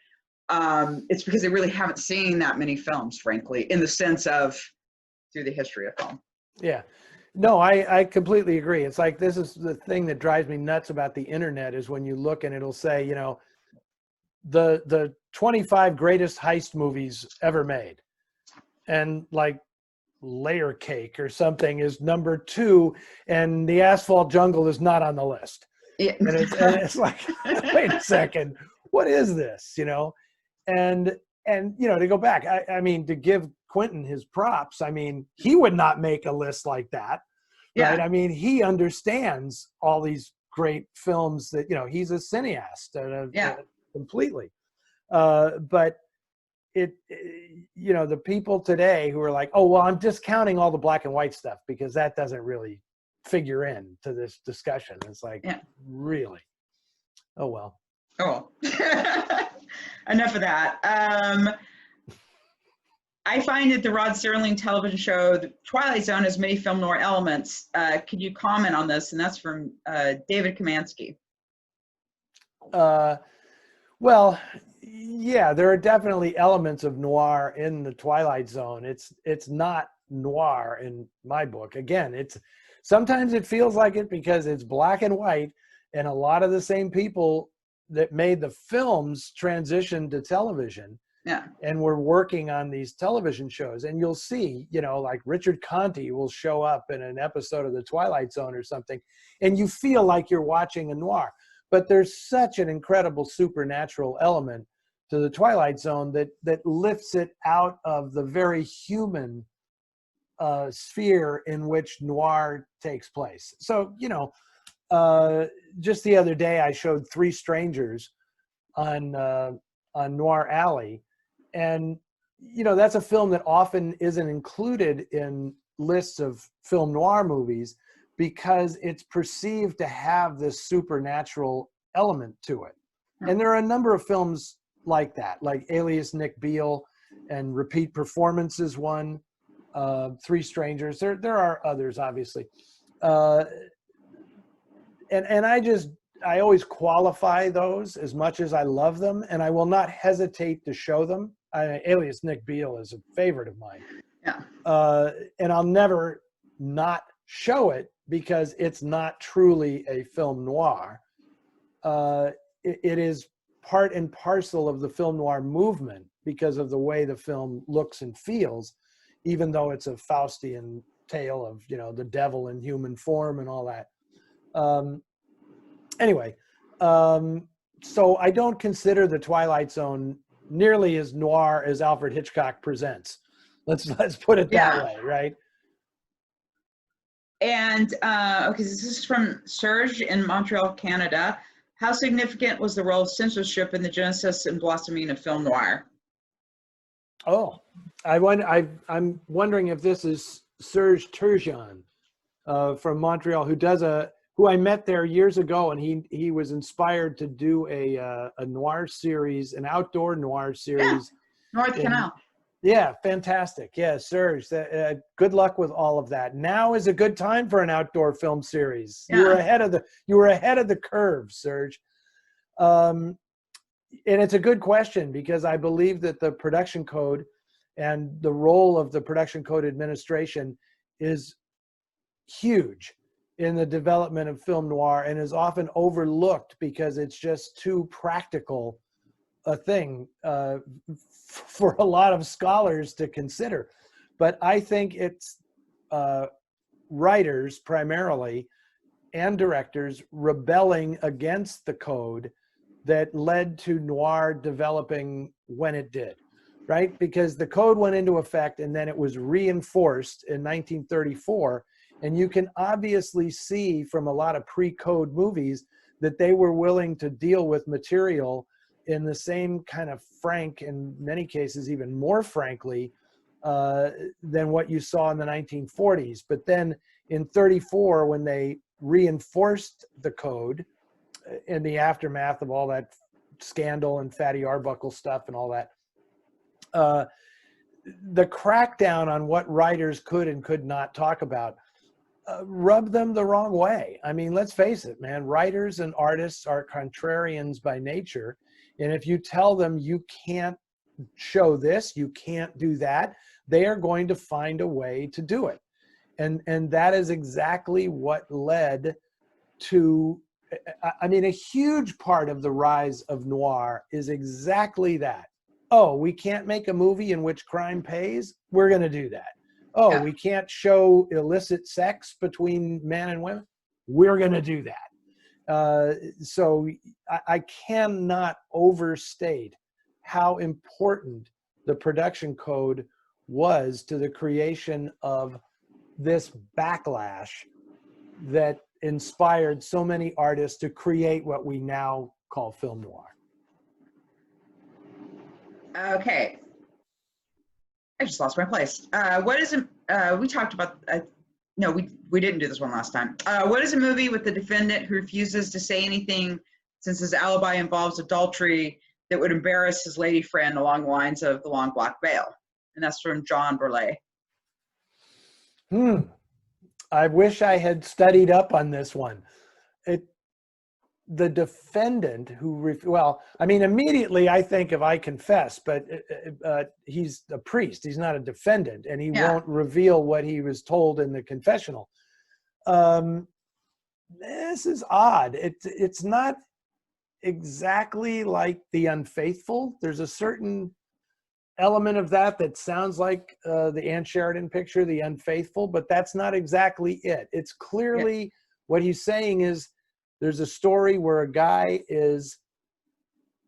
It's because they really haven't seen that many films, frankly, in the sense of through the history of film. Yeah. No, I completely agree. It's like, this is the thing that drives me nuts about the internet is when you look and it'll say, you know, the 25 greatest heist movies ever made. And like Layer Cake or something is number 2, and The Asphalt Jungle is not on the list. Yeah. And it's like, wait a second, what is this? You know? And you know, to go back, I mean, to give Quentin his props, I mean, he would not make a list like that. Right? I mean, he understands all these great films that, you know, he's a cineast completely. But you know, the people today who are like, oh, well, I'm discounting all the black and white stuff because that doesn't really figure in to this discussion. It's like, really? Oh, well. Oh, enough of that. I find that the Rod Serling television show, The Twilight Zone, has many film noir elements. Could you comment on this? And that's from David Kamansky. Well, yeah, there are definitely elements of noir in the Twilight Zone. It's not noir in my book. Again, sometimes it feels like it because it's black and white, and a lot of the same people that made the films transitioned to television. Yeah. And we're working on these television shows, and you'll see, you know, like Richard Conte will show up in an episode of The Twilight Zone or something, and you feel like you're watching a noir. But there's such an incredible supernatural element to the Twilight Zone that lifts it out of the very human sphere in which noir takes place. So, just the other day I showed Three Strangers on Noir Alley, and that's a film that often isn't included in lists of film noir movies because it's perceived to have this supernatural element to it. And there are a number of films like that, like Alias Nick Beale and Repeat Performance is one, Three Strangers. There are others, obviously. And I always qualify those as much as I love them, and I will not hesitate to show them. Alias Nick Beale is a favorite of mine. Yeah. And I'll never not show it because it's not truly a film noir. It is part and parcel of the film noir movement because of the way the film looks and feels, even though it's a Faustian tale of, the devil in human form and all that. Anyway, so I don't consider the Twilight Zone nearly as noir as Alfred Hitchcock Presents. Let's put it that way, right? And okay, this is from Serge in Montreal, Canada. How significant was the role of censorship in the genesis and blossoming of film noir? Oh, I'm wondering if this is Serge Turgeon from Montreal, who I met there years ago, and he was inspired to do a noir series, an outdoor noir series. Yeah. North Canal. Yeah, fantastic. Yeah, Serge, good luck with all of that. Now is a good time for an outdoor film series. Yeah. You were ahead of the curve, Serge. And it's a good question because I believe that the production code and the role of the production code administration is huge in the development of film noir and is often overlooked because it's just too practical a thing for a lot of scholars to consider. But I think it's writers primarily and directors rebelling against the code that led to noir developing when it did, right? Because the code went into effect and then it was reinforced in 1934. And you can obviously see from a lot of pre-code movies that they were willing to deal with material in the same kind of frank, in many cases even more frankly, than what you saw in the 1940s. But then in 34, when they reinforced the code in the aftermath of all that scandal and Fatty Arbuckle stuff and all that, the crackdown on what writers could and could not talk about rubbed them the wrong way. I mean, let's face it, man, writers and artists are contrarians by nature. And if you tell them you can't show this, you can't do that, they are going to find a way to do it. And that is exactly what led to, I mean, a huge part of the rise of noir is exactly that. Oh, we can't make a movie in which crime pays? We're going to do that. Oh, yeah. We can't show illicit sex between men and women? We're going to do that. So I cannot overstate how important the production code was to the creation of this backlash that inspired so many artists to create what we now call film noir. Okay. I just lost my place. What is we talked about, no, we didn't do this one last time. What is a movie with the defendant who refuses to say anything since his alibi involves adultery that would embarrass his lady friend along the lines of The Long Black Veil? And that's from John Burleigh. I wish I had studied up on this one. The defendant who, well, I mean, immediately I think of I Confess, but he's a priest. He's not a defendant, and he won't reveal what he was told in the confessional. This is odd. It's not exactly like The Unfaithful. There's a certain element of that sounds like the Ann Sheridan picture, The Unfaithful, but that's not exactly it. It's clearly what he's saying is, There's a story where a guy is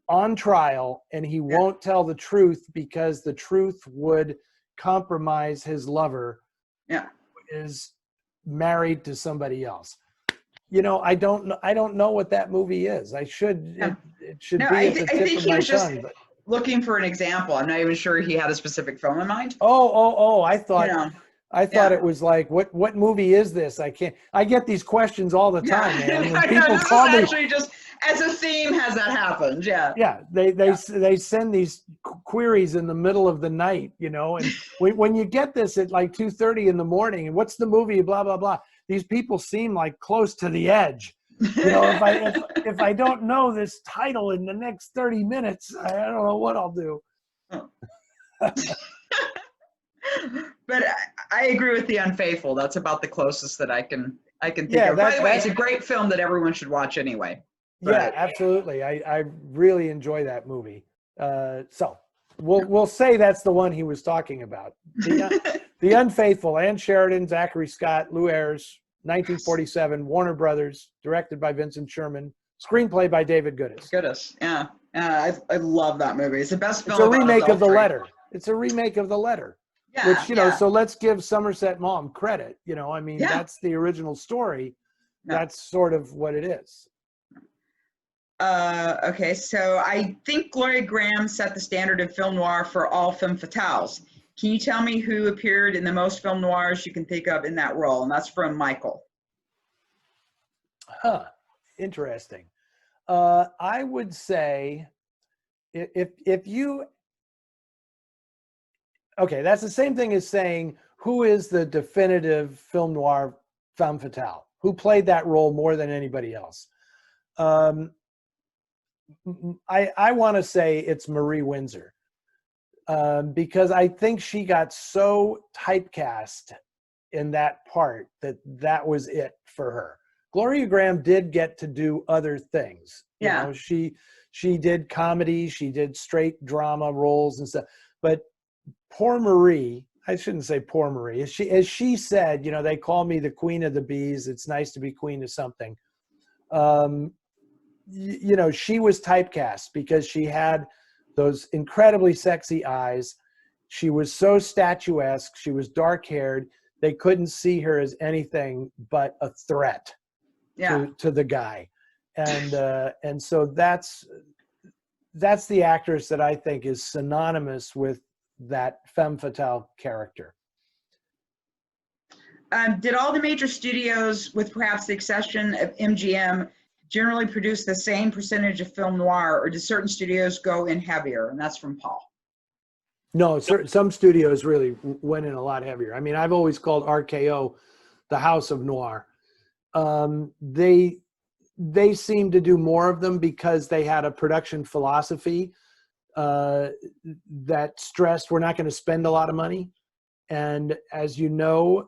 on trial and he won't tell the truth because the truth would compromise his lover, Yeah. who is married to somebody else. You know, I don't know what that movie is. I should, Yeah. it should No, be I at the think tip of he my was just tongue. But looking for an example. I'm not even sure he had a specific film in mind. oh, I You thought know, it was like, what movie is this? I get these questions all the time, man. Yeah, When I know, people this call is me, actually just as a theme has that happened. Yeah. yeah, they send these queries in the middle of the night, you know, and when you get this at like 2:30 in the morning, and what's the movie, blah blah blah. These people seem like close to the edge. You know, if I don't know this title in the next 30 minutes, I don't know what I'll do. But I agree with The Unfaithful. That's about the closest that I can think Yeah, of. By the way, it's a great film that everyone should watch anyway. Yeah, absolutely. I really enjoy that movie. So we'll say that's the one he was talking about. The Unfaithful, Ann Sheridan, Zachary Scott, Lou Ayres, 1947, Warner Brothers, directed by Vincent Sherman, screenplay by David Goodis. Yeah. I love that movie. It's the best film. It's a remake of The adultery. Letter. It's a remake of The Letter. Yeah, Which, you know, so let's give Somerset Maugham credit. You know, I mean, that's the original story. Yeah. That's sort of what it is. Okay, so I think Gloria Graham set the standard in film noir for all femme fatales. Can you tell me who appeared in the most film noirs you can think of in that role? And that's from Michael. Huh. Interesting. I would say if you, okay, that's the same thing as saying who is the definitive film noir femme fatale? Who played that role more than anybody else? I want to say it's Marie Windsor, because I think she got so typecast in that part that was it for her. Gloria Graham did get to do other things. You know, she did comedy, she did straight drama roles and stuff. But poor Marie, I shouldn't say poor Marie. As she said, you know, they call me the queen of the bees. It's nice to be queen of something. You know, she was typecast because she had those incredibly sexy eyes. She was so statuesque. She was dark haired. They couldn't see her as anything but a threat to the guy. And so that's the actress that I think is synonymous with that femme fatale character. Did all the major studios, with perhaps the exception of MGM, generally produce the same percentage of film noir, or do certain studios go in heavier? And that's from Paul. No, some studios really went in a lot heavier. I mean, I've always called RKO the house of noir. They seem to do more of them because they had a production philosophy that stressed we're not going to spend a lot of money. And as you know,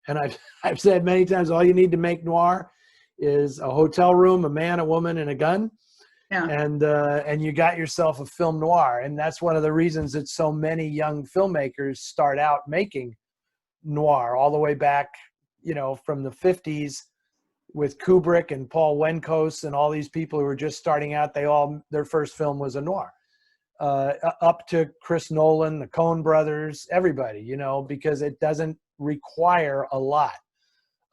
and I've said many times, all you need to make noir is a hotel room, a man, a woman, and a gun. Yeah. And you got yourself a film noir. And that's one of the reasons that so many young filmmakers start out making noir all the way back, you know, from the 50s with Kubrick and Paul Wenkos and all these people who were just starting out. Their first film was a noir. Up to Chris Nolan, the Coen brothers, everybody, you know, because it doesn't require a lot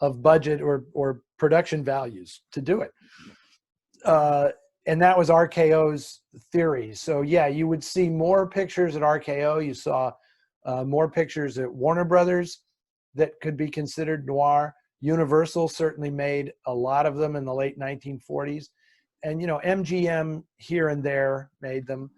of budget or production values to do it. And that was RKO's theory. So yeah, you would see more pictures at RKO. You saw more pictures at Warner Brothers that could be considered noir. Universal certainly made a lot of them in the late 1940s. And, you know, MGM here and there made them.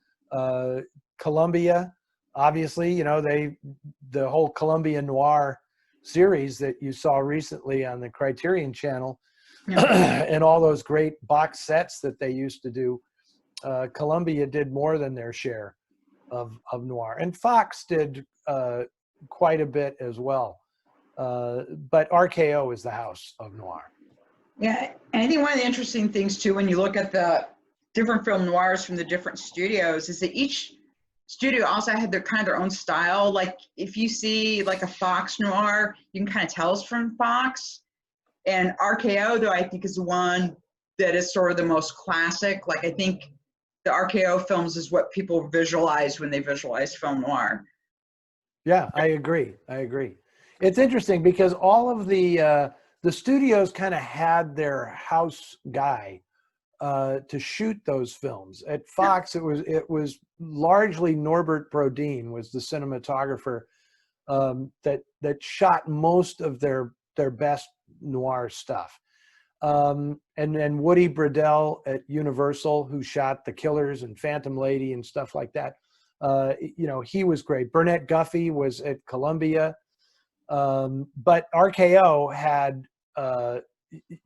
Columbia, obviously, you know, the whole Columbia Noir series that you saw recently on the Criterion Channel, and all those great box sets that they used to do, Columbia did more than their share of noir. And Fox did quite a bit as well. But RKO is the house of noir. Yeah, and I think one of the interesting things too, when you look at the different film noirs from the different studios, is that each studio also had their own style. Like if you see like a Fox noir, you can kind of tell it's from Fox. And RKO, though, I think is the one that is sort of the most classic. Like, I think the RKO films is what people visualize when they visualize film noir. Yeah, I agree. I agree. It's interesting because all of the studios kind of had their house guy to shoot those films. At Fox, it was largely Norbert Brodin was the cinematographer that shot most of their best noir stuff. And Woody Bradell at Universal, who shot The Killers and Phantom Lady and stuff like that. You know, he was great. Burnett Guffey was at Columbia. But RKO had,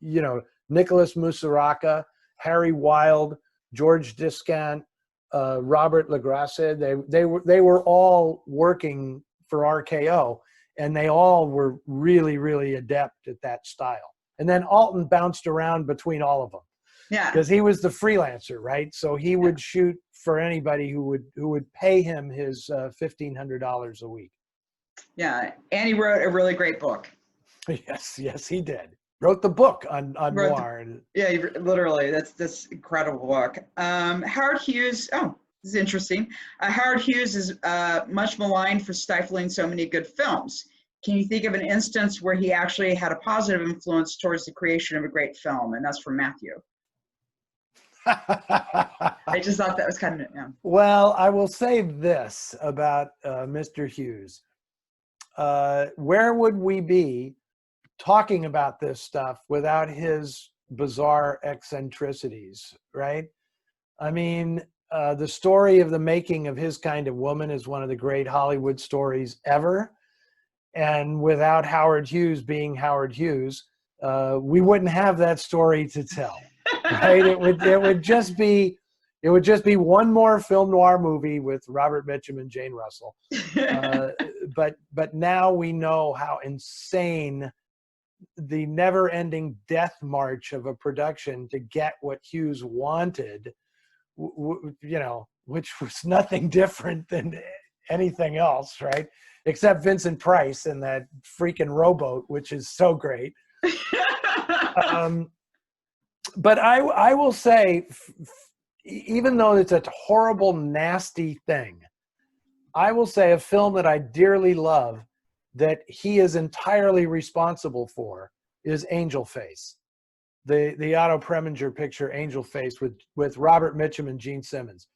you know, Nicholas Musaraka, Harry Wilde, George Discant, Robert Lagrasse. They were all working for RKO, and they all were really, really adept at that style. And then Alton bounced around between all of them. Yeah. Because he was the freelancer, right? So he would shoot for anybody who would pay him his $1,500 a week. Yeah, and he wrote a really great book. Yes, he did. Wrote the book on noir. Yeah, literally, that's incredible book. Howard Hughes. Oh, this is interesting. Howard Hughes is much maligned for stifling so many good films. Can you think of an instance where he actually had a positive influence towards the creation of a great film? And that's from Matthew. I just thought that was kind of, yeah. Well, I will say this about Mr. Hughes. Where would we be talking about this stuff without his bizarre eccentricities, right? I mean, the story of the making of His Kind of Woman is one of the great Hollywood stories ever. And without Howard Hughes being Howard Hughes, we wouldn't have that story to tell, right? It would just be one more film noir movie with Robert Mitchum and Jane Russell. But now we know how insane the never-ending death march of a production to get what Hughes wanted, you know, which was nothing different than anything else, right? Except Vincent Price and that freaking rowboat, which is so great. But I will say, even though it's a horrible, nasty thing, I will say a film that I dearly love that he is entirely responsible for is Angel Face. The Otto Preminger picture, Angel Face, with Robert Mitchum and Gene Simmons.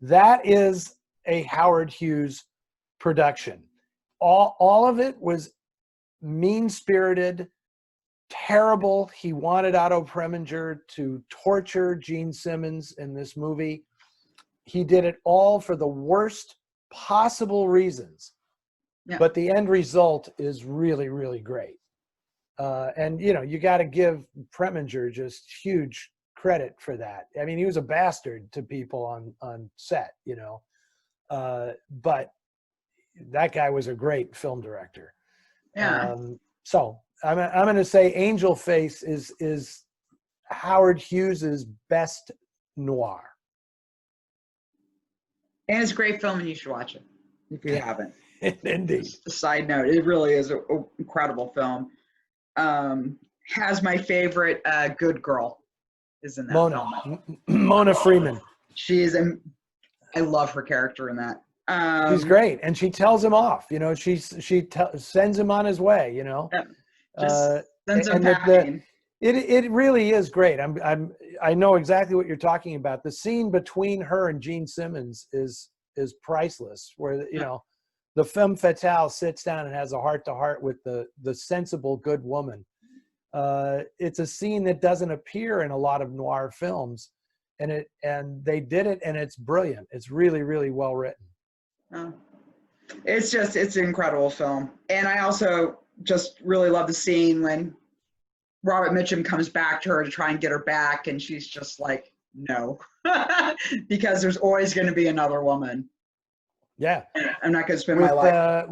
That is a Howard Hughes production. All of it was mean-spirited, terrible. He wanted Otto Preminger to torture Gene Simmons in this movie. He did it all for the worst possible reasons. Yeah. But the end result is really, really great. And, you know, you got to give Preminger just huge credit for that. I mean, he was a bastard to people on set, you know. But that guy was a great film director. Yeah. So I'm going to say Angel Face is Howard Hughes's best noir. And it's a great film, and you should watch it if you haven't. Indeed. Just a side note, it really is an incredible film. Has my favorite good girl is in that film. Mona Freeman. She is, I love her character in that. She's great, and she tells him off. You know, she sends him on his way. You know, just sends him packing. It really is great. I know exactly what you're talking about. The scene between her and Gene Simmons is priceless. Where you know, the femme fatale sits down and has a heart-to-heart with the sensible good woman. It's a scene that doesn't appear in a lot of noir films, and they did it, and it's brilliant. It's really, really well written. It's an incredible film. And I also just really love the scene when Robert Mitchum comes back to her to try and get her back, and she's just like, no, because there's always going to be another woman. Yeah. I'm not going to spend my life.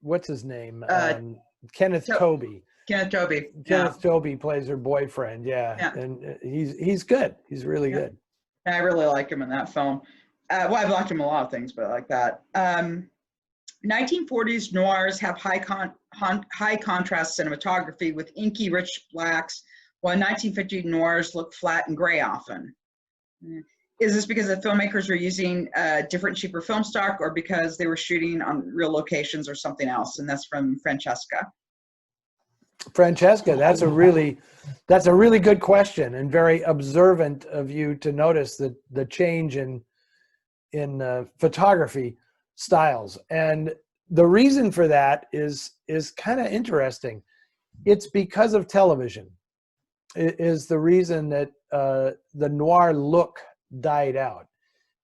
What's his name? Kenneth Tobey. Kenneth Tobey. Kenneth Tobey plays her boyfriend. Yeah. And he's good. He's really good. And I really like him in that film. Well, I've liked him in a lot of things, but I like that. 1940s noirs have high high contrast cinematography with inky, rich blacks, while 1950 noirs look flat and gray often. Is this because the filmmakers were using different, cheaper film stock, or because they were shooting on real locations, or something else? And that's from Francesca. Francesca, that's a really good question, and very observant of you to notice the change in photography styles. And the reason for that is kind of interesting. It's because of television. It is the reason that the noir look died out.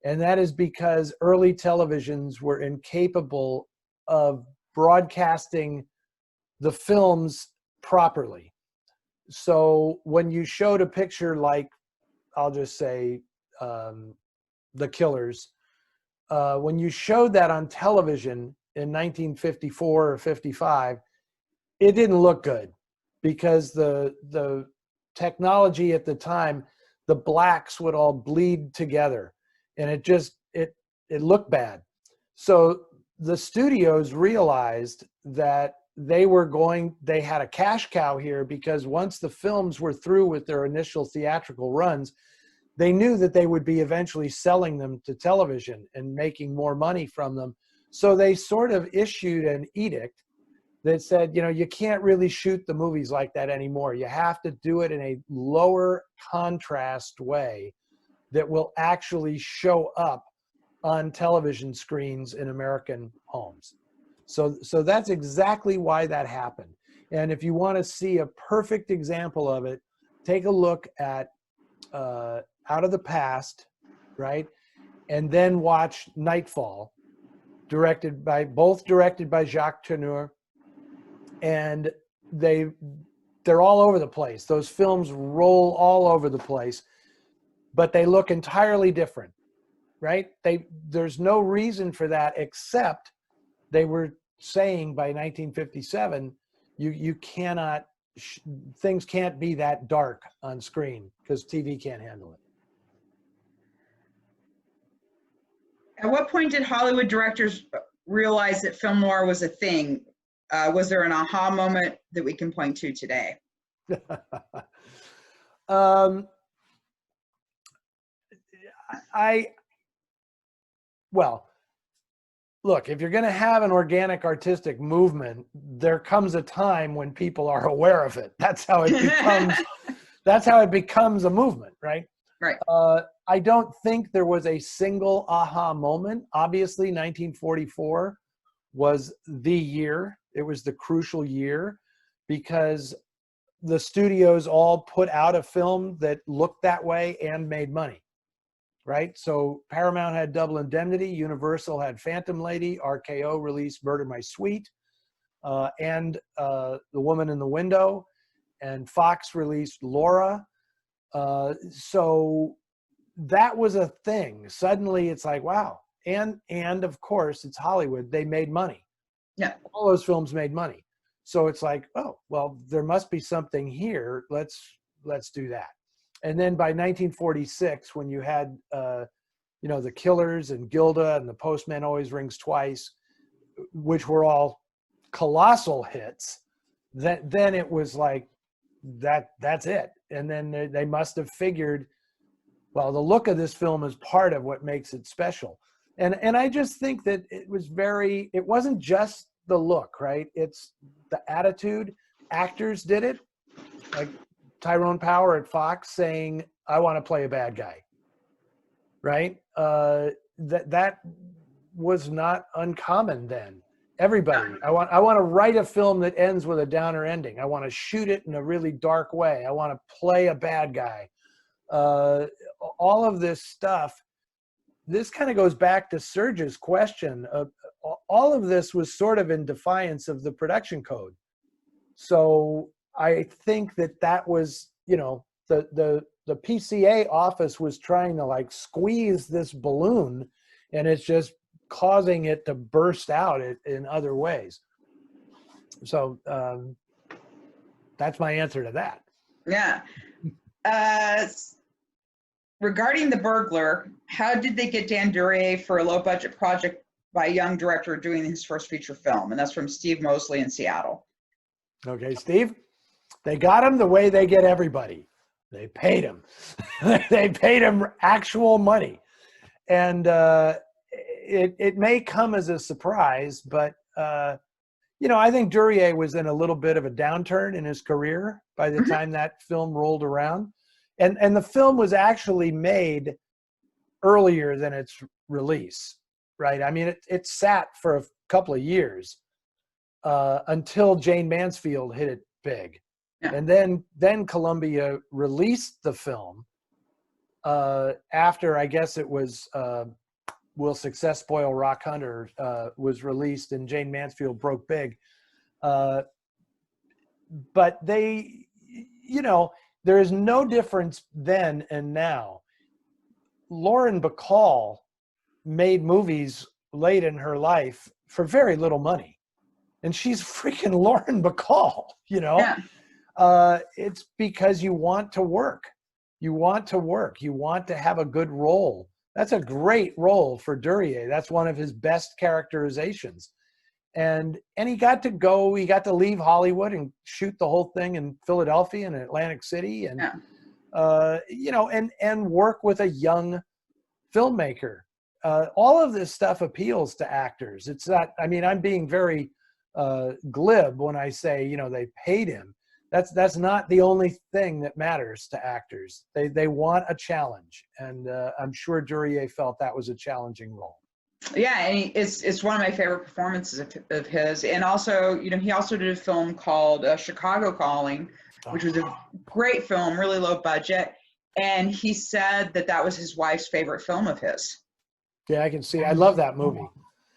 And that is because early televisions were incapable of broadcasting the films properly. So when you showed a picture like, I'll just say, The Killers, when you showed that on television in 1954 or 55, it didn't look good because the technology at the time, the blacks would all bleed together, and it looked bad. So the studios realized that they had a cash cow here, because once the films were through with their initial theatrical runs, they knew that they would be eventually selling them to television and making more money from them. So they sort of issued an edict that said, you can't really shoot the movies like that anymore. You have to do it in a lower contrast way that will actually show up on television screens in American homes. So that's exactly why that happened. And if you want to see a perfect example of it, take a look at Out of the Past, right? And then watch Nightfall, directed by Jacques Tourneur. And they're all over the place. Those films roll all over the place, but they look entirely different, right? There's no reason for that, except they were saying by 1957, you cannot, things can't be that dark on screen because TV can't handle it. At what point did Hollywood directors realize that film noir was a thing? Was there an aha moment that we can point to today? Well, look, if you're going to have an organic artistic movement, there comes a time when people are aware of it. That's how it becomes a movement, right? Right. I don't think there was a single aha moment. Obviously, 1944 was the year. It was the crucial year because the studios all put out a film that looked that way and made money, right? So Paramount had Double Indemnity, Universal had Phantom Lady, RKO released Murder My Sweet, and The Woman in the Window, and Fox released Laura. So that was a thing. Suddenly it's like, wow. And of course it's Hollywood. They made money. Yeah. All those films made money. So it's like, oh, well, there must be something here. Let's do that. And then by 1946, when you had, The Killers and Gilda and The Postman Always Rings Twice, which were all colossal hits, then it was like, that's it. And then they must have figured, well, the look of this film is part of what makes it special. And I just think that it wasn't just the look, right? It's the attitude. Actors did it, like Tyrone Power at Fox saying, I want to play a bad guy, right? That was not uncommon then. Everybody, I want to write a film that ends with a downer ending. I want to shoot it in a really dark way. I want to play a bad guy. All of this stuff, this kind of goes back to Serge's question. All of this was sort of in defiance of the production code. So I think that was, the PCA office was trying to like squeeze this balloon, and it's just causing it to burst out in other ways. So that's my answer to that. Yeah. Regarding The Burglar, how did they get Dan Duryea for a low budget project by a young director doing his first feature film, and that's from Steve Mosley in Seattle. Okay, Steve, they got him the way they get everybody. They paid him. They paid him actual money. And it may come as a surprise, but, I think Duryea was in a little bit of a downturn in his career by the time that film rolled around. And the film was actually made earlier than its release, right? I mean, it sat for a couple of years until Jane Mansfield hit it big. Yeah. And then Columbia released the film after, I guess it was Will Success Spoil Rock Hunter was released and Jane Mansfield broke big. But they, there is no difference then and now. Lauren Bacall made movies late in her life for very little money. And she's freaking Lauren Bacall, Yeah. It's because you want to work. You want to work. You want to have a good role. That's a great role for Duryea. That's one of his best characterizations. And he got to leave Hollywood and shoot the whole thing in Philadelphia and Atlantic City and, and work with a young filmmaker. All of this stuff appeals to actors. It's not, I'm being very glib when I say, they paid him. That's not the only thing that matters to actors. They want a challenge. And I'm sure Duryea felt that was a challenging role. Yeah, and it's one of my favorite performances of his. And also, he also did a film called Chicago Calling, which was a great film, really low budget. And he said that was his wife's favorite film of his. Yeah, I can see. I love that movie.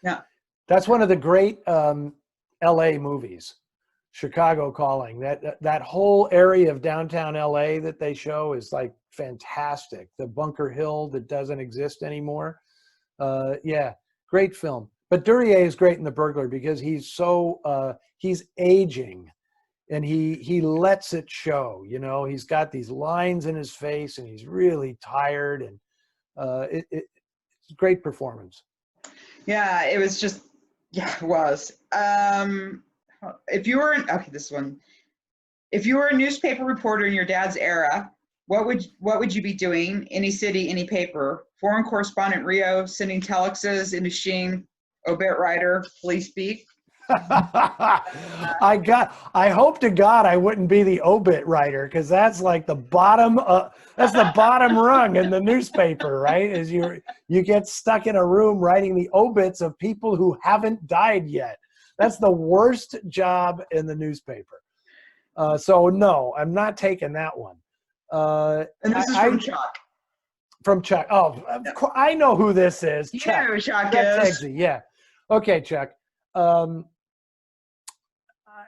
Yeah. That's one of the great LA movies, Chicago Calling. That whole area of downtown LA that they show is like fantastic. The Bunker Hill that doesn't exist anymore. Yeah, great film. But Duryea is great in The Burglar because he's he's aging and he lets it show, he's got these lines in his face and he's really tired and it's a great performance. Yeah, it was just, it was. If you were if you were a newspaper reporter in your dad's era, what would you be doing? Any city, any paper? Foreign correspondent Rio, sending telexes into Shing, obit writer, police beat. I hope to God I wouldn't be the obit writer because that's like the bottom. That's the bottom rung in the newspaper, right? Is you get stuck in a room writing the obits of people who haven't died yet. That's the worst job in the newspaper. So no, I'm not taking that one. And this is from Chuck. From Chuck. Oh, I know who this is. You know who Chuck is. Yeah. Okay, Chuck.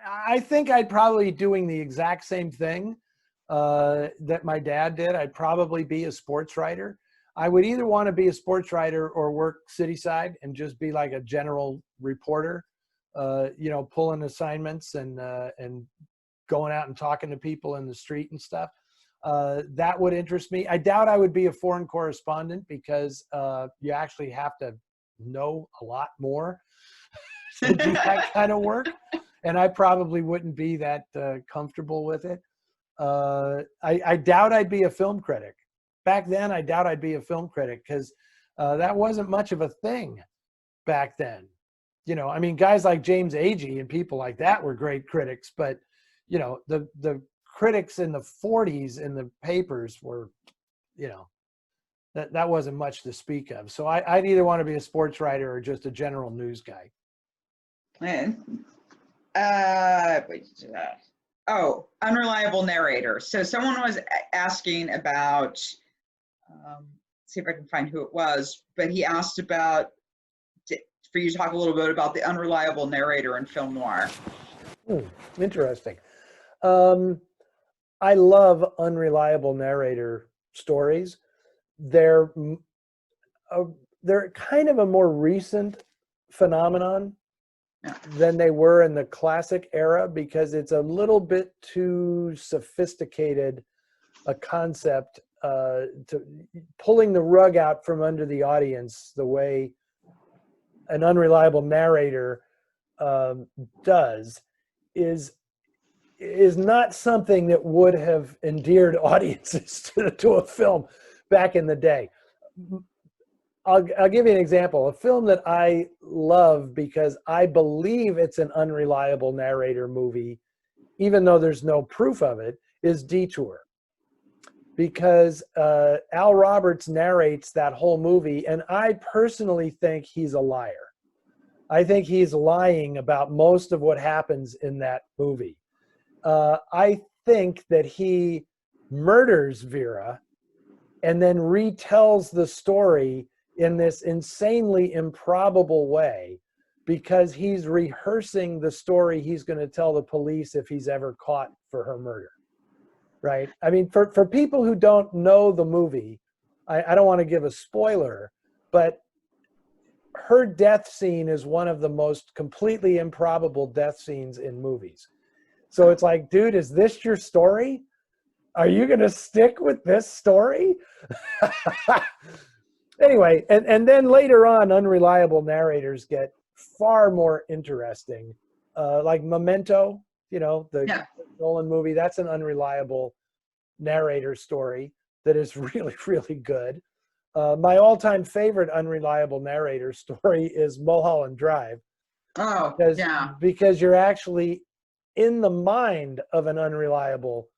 I think I'd probably be doing the exact same thing that my dad did. I'd probably be a sports writer. I would either want to be a sports writer or work cityside and just be like a general reporter, pulling assignments and going out and talking to people in the street and stuff. That would interest me. I doubt I would be a foreign correspondent because you actually have to know a lot more to do that kind of work. And I probably wouldn't be that comfortable with it. I doubt I'd be a film critic. Back then, I doubt I'd be a film critic because that wasn't much of a thing back then. Guys like James Agee and people like that were great critics, but the critics in the 40s in the papers were, that wasn't much to speak of. So I'd either want to be a sports writer or just a general news guy. Man. Unreliable narrator. So someone was asking about, see if I can find who it was, but he asked for you to talk a little bit about the unreliable narrator in film noir. Interesting. I love unreliable narrator stories. They're kind of a more recent phenomenon than they were in the classic era because it's a little bit too sophisticated a concept to pulling the rug out from under the audience the way an unreliable narrator does is not something that would have endeared audiences to a film back in the day. I'll give you an example. A film that I love because I believe it's an unreliable narrator movie, even though there's no proof of it, is Detour. Because Al Roberts narrates that whole movie, and I personally think he's a liar. I think he's lying about most of what happens in that movie. I think that he murders Vera and then retells the story in this insanely improbable way because he's rehearsing the story he's going to tell the police if he's ever caught for her murder. Right? I mean, for people who don't know the movie, I don't want to give a spoiler, but her death scene is one of the most completely improbable death scenes in movies. So it's like, dude, is this your story? Are you going to stick with this story? Anyway, and then later on, unreliable narrators get far more interesting. Like Memento, the Nolan movie, that's an unreliable narrator story that is really, really good. My all-time favorite unreliable narrator story is Mulholland Drive. Oh, because you're actually in the mind of an unreliable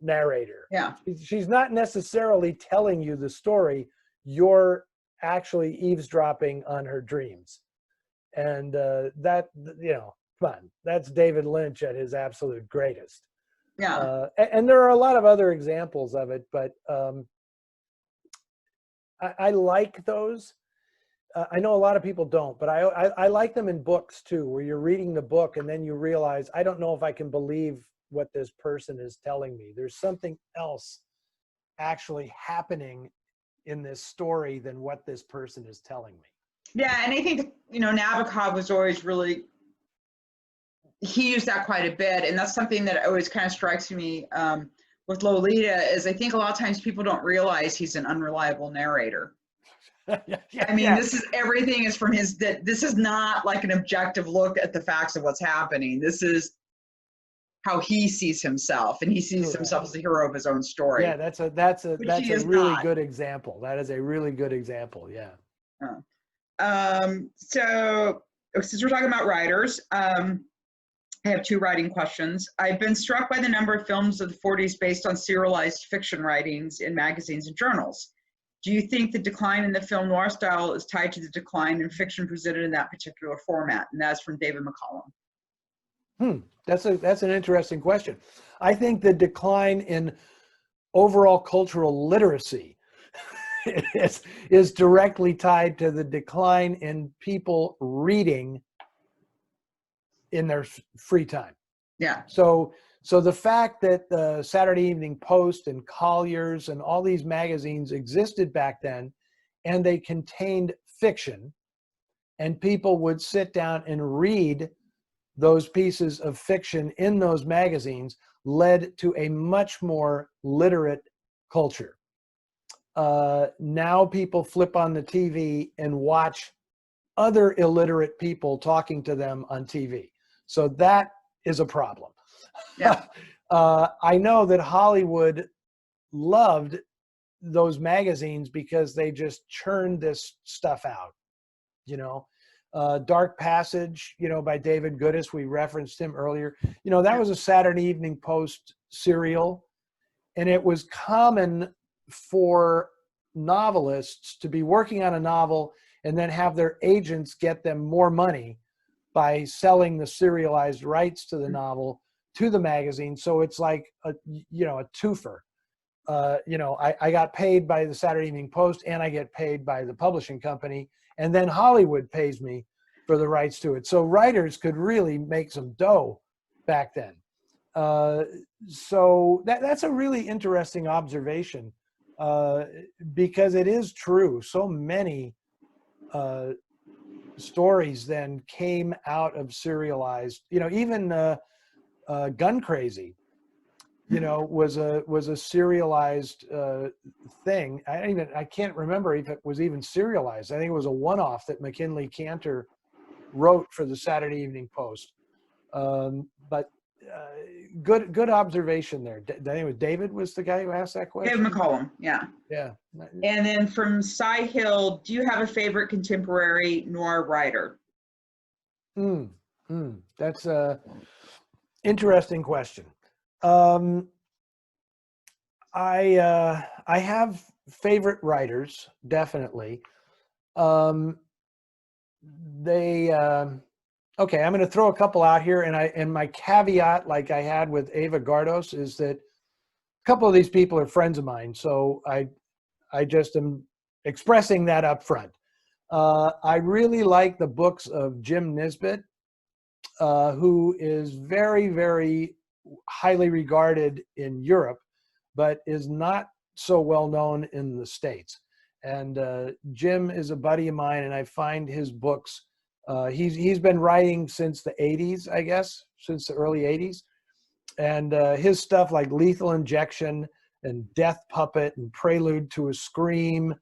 narrator. Yeah. She's not necessarily telling you the story. You're actually eavesdropping on her dreams. And that, come on, that's David Lynch at his absolute greatest. Yeah. And there are a lot of other examples of it, but I like those. I know a lot of people don't, but I like them in books too, where you're reading the book and then you realize, I don't know if I can believe what this person is telling me. There's something else actually happening in this story than what this person is telling me. Yeah, and I think, Nabokov was always really, he used that quite a bit, and that's something that always kind of strikes me with Lolita, is I think a lot of times people don't realize he's an unreliable narrator. I mean, everything is from this is not like an objective look at the facts of what's happening. This is how he sees himself, and he sees himself as the hero of his own story. Yeah, that's a really good example. That is a really good example. Yeah. So since we're talking about writers, I have two writing questions. I've been struck by the number of films of the 40s based on serialized fiction writings in magazines and journals. Do you think the decline in the film noir style is tied to the decline in fiction presented in that particular format? And that's from David McCollum. That's an interesting question. I think the decline in overall cultural literacy is directly tied to the decline in people reading in their free time. Yeah. So the fact that the Saturday Evening Post and Collier's and all these magazines existed back then, and they contained fiction, and people would sit down and read those pieces of fiction in those magazines, led to a much more literate culture. Now people flip on the TV and watch other illiterate people talking to them on TV. So that is a problem. Yeah. I know that Hollywood loved those magazines because they just churned this stuff out, Dark Passage, by David Goodis. We referenced him earlier. That was a Saturday Evening Post serial, and it was common for novelists to be working on a novel and then have their agents get them more money by selling the serialized rights to the novel to the magazine. So it's like a twofer. I got paid by the Saturday Evening Post, and I get paid by the publishing company, and then Hollywood pays me for the rights to it. So writers could really make some dough back then. So that's a really interesting observation, because it is true. So many stories then came out of serialized, even Gun Crazy. was a serialized thing. I can't remember if it was even serialized. I think it was a one-off that McKinley Cantor wrote for the Saturday Evening Post. But good observation there. I think it was David was the guy who asked that question. David McCollum, yeah. Yeah. And then from Cy Hill, do you have a favorite contemporary noir writer? That's a interesting question. I have favorite writers, definitely. Okay, I'm going to throw a couple out here, and my caveat, like I had with Ava Gardos, is that a couple of these people are friends of mine, so I just am expressing that up front. I really like the books of Jim Nisbet, who is very, very highly regarded in Europe, but is not so well known in the States. And Jim is a buddy of mine, and I find his books, he's been writing since the 80s, I guess, since the early 80s. And his stuff like Lethal Injection and Death Puppet and Prelude to a Scream,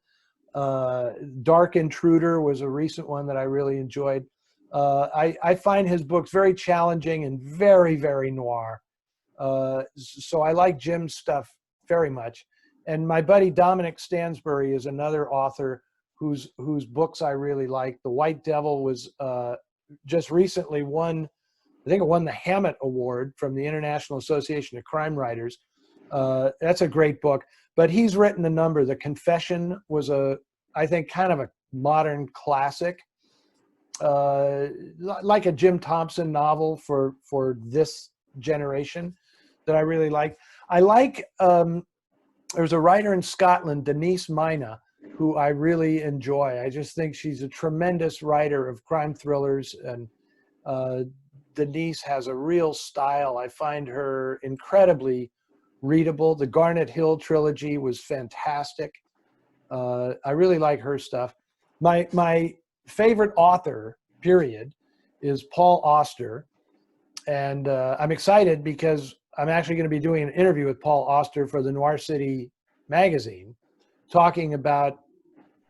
Dark Intruder was a recent one that I really enjoyed. I find his books very challenging and very, very noir. So I like Jim's stuff very much. And my buddy Dominic Stansbury is another author whose books I really like. The White Devil was just recently won, I think it won the Hammett Award from the International Association of Crime Writers. That's a great book. But he's written a number. The Confession was I think, kind of a modern classic, like a Jim Thompson novel for this generation that I really like. I like, there's a writer in Scotland, Denise Mina, who I really enjoy. I just think she's a tremendous writer of crime thrillers, and Denise has a real style. I find her incredibly readable. The Garnet Hill trilogy was fantastic. I really like her stuff. My favorite author, period, is Paul Auster. And I'm excited because I'm actually going to be doing an interview with Paul Auster for the Noir City magazine, talking about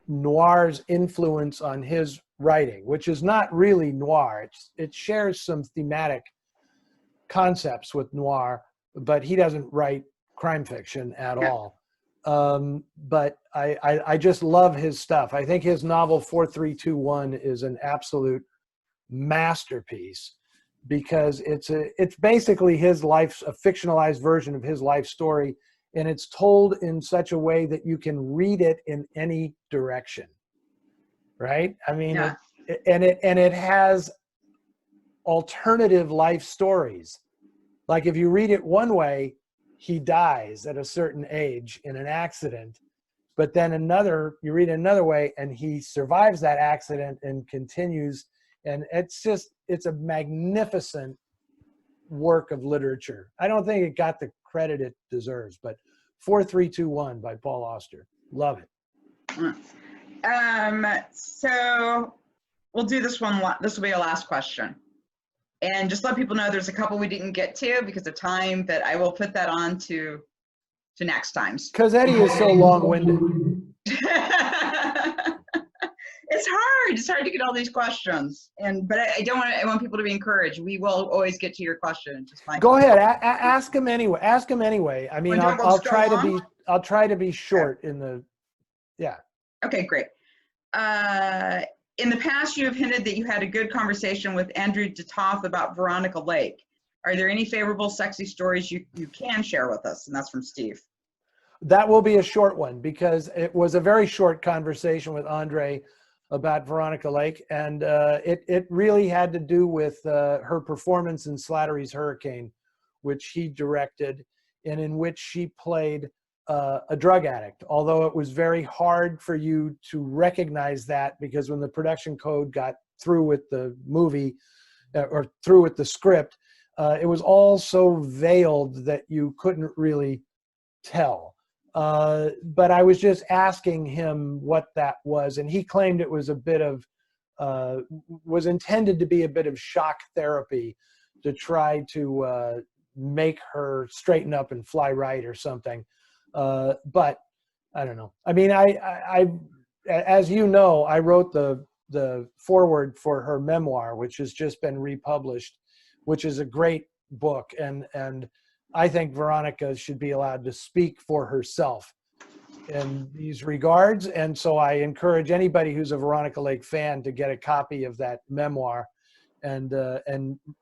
noir's influence on his writing, which is not really noir. It shares some thematic concepts with noir, but he doesn't write crime fiction at all. But I just love his stuff. I think his novel 4321 is an absolute masterpiece, because it's basically his life's a fictionalized version of his life story, and it's told in such a way that you can read it in any direction, right? I mean, Yeah. it has alternative life stories. Like if you read it one way, he dies at a certain age in an accident, but then you read it another way and he survives that accident and continues. And it's a magnificent work of literature. I don't think it got the credit it deserves, but 4321 by Paul Auster. Love it. So we'll do this one. This will be our last question. And just let people know there's a couple we didn't get to because of time, but I will put that on to next times. Because Eddie is so long-winded. It's hard to get all these questions, but I want people to be encouraged. We will always get to your question. Go ahead, ask him anyway. I mean, I'll try to be short yeah. Okay, great. In the past, you have hinted that you had a good conversation with Andrew DeToth about Veronica Lake. Are there any favorable, sexy stories you can share with us? And that's from Steve. That will be a short one because it was a very short conversation with Andre about Veronica Lake, and it really had to do with her performance in Slattery's Hurricane, which he directed, and in which she played a drug addict, although it was very hard for you to recognize that because when the production code got through with the movie or through with the script, it was all so veiled that you couldn't really tell. But I was just asking him what that was, and he claimed it was a bit of, was intended to be a bit of shock therapy to try to make her straighten up and fly right or something. But I don't know. I mean, as you know, I wrote the foreword for her memoir, which has just been republished, which is a great book. And I think Veronica should be allowed to speak for herself in these regards. And so I encourage anybody who's a Veronica Lake fan to get a copy of that memoir and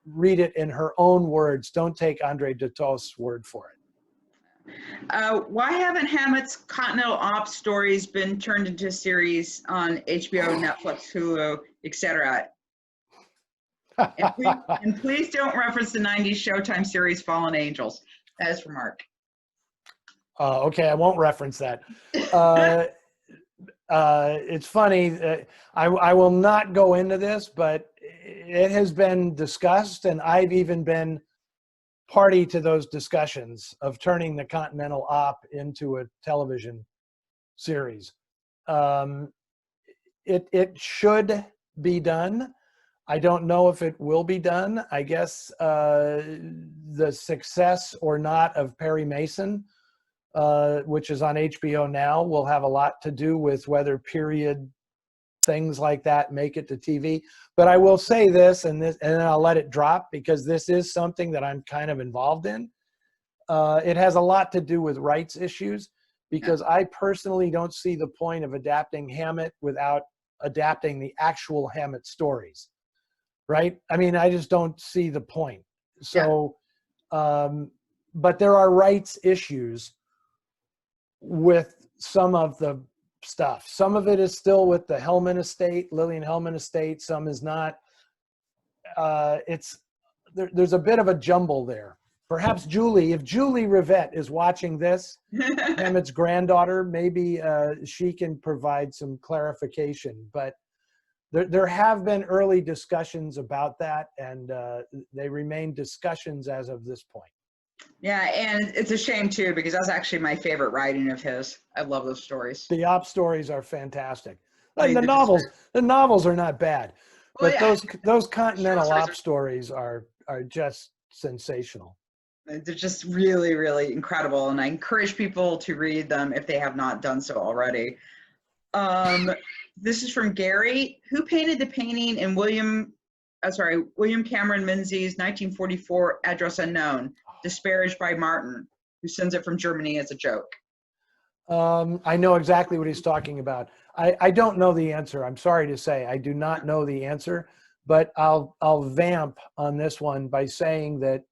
read it in her own words. Don't take Andre Dutost's word for it. Why haven't Hammett's Continental Ops stories been turned into a series on HBO, Netflix, Hulu, etc.? And please don't reference the 90s Showtime series Fallen Angels. That is from Mark. Okay, I won't reference that. It's funny. I will not go into this, but it has been discussed, and I've even been party to those discussions of turning the Continental Op into a television series. It should be done. I don't know if it will be done. I guess the success or not of Perry Mason, which is on HBO now, will have a lot to do with whether period things like that make it to TV. But I will say this, and then I'll let it drop, because this is something that I'm kind of involved in. It has a lot to do with rights issues, because I personally don't see the point of adapting Hammett without adapting the actual Hammett stories, right? I mean, I just don't see the point. So, but there are rights issues with some of the stuff. Some of it is still with the Hellman estate, Lillian Hellman estate. Some is not. There's a bit of a jumble there. Perhaps Julie, if Julie Rivette is watching this, Hammett's granddaughter, maybe she can provide some clarification. But there have been early discussions about that, and they remain discussions as of this point. Yeah, and it's a shame too, because that's actually my favorite writing of his. I love those stories. The op stories are fantastic. And the novels are not bad, but those Continental op stories are just sensational. They're just really, really incredible, and I encourage people to read them if they have not done so already. This is from Gary. Who painted the painting in William Cameron Menzies' 1944 Address Unknown, disparaged by Martin, who sends it from Germany as a joke? I know exactly what he's talking about. I don't know the answer. I'm sorry to say, I do not know the answer, but I'll vamp on this one by saying that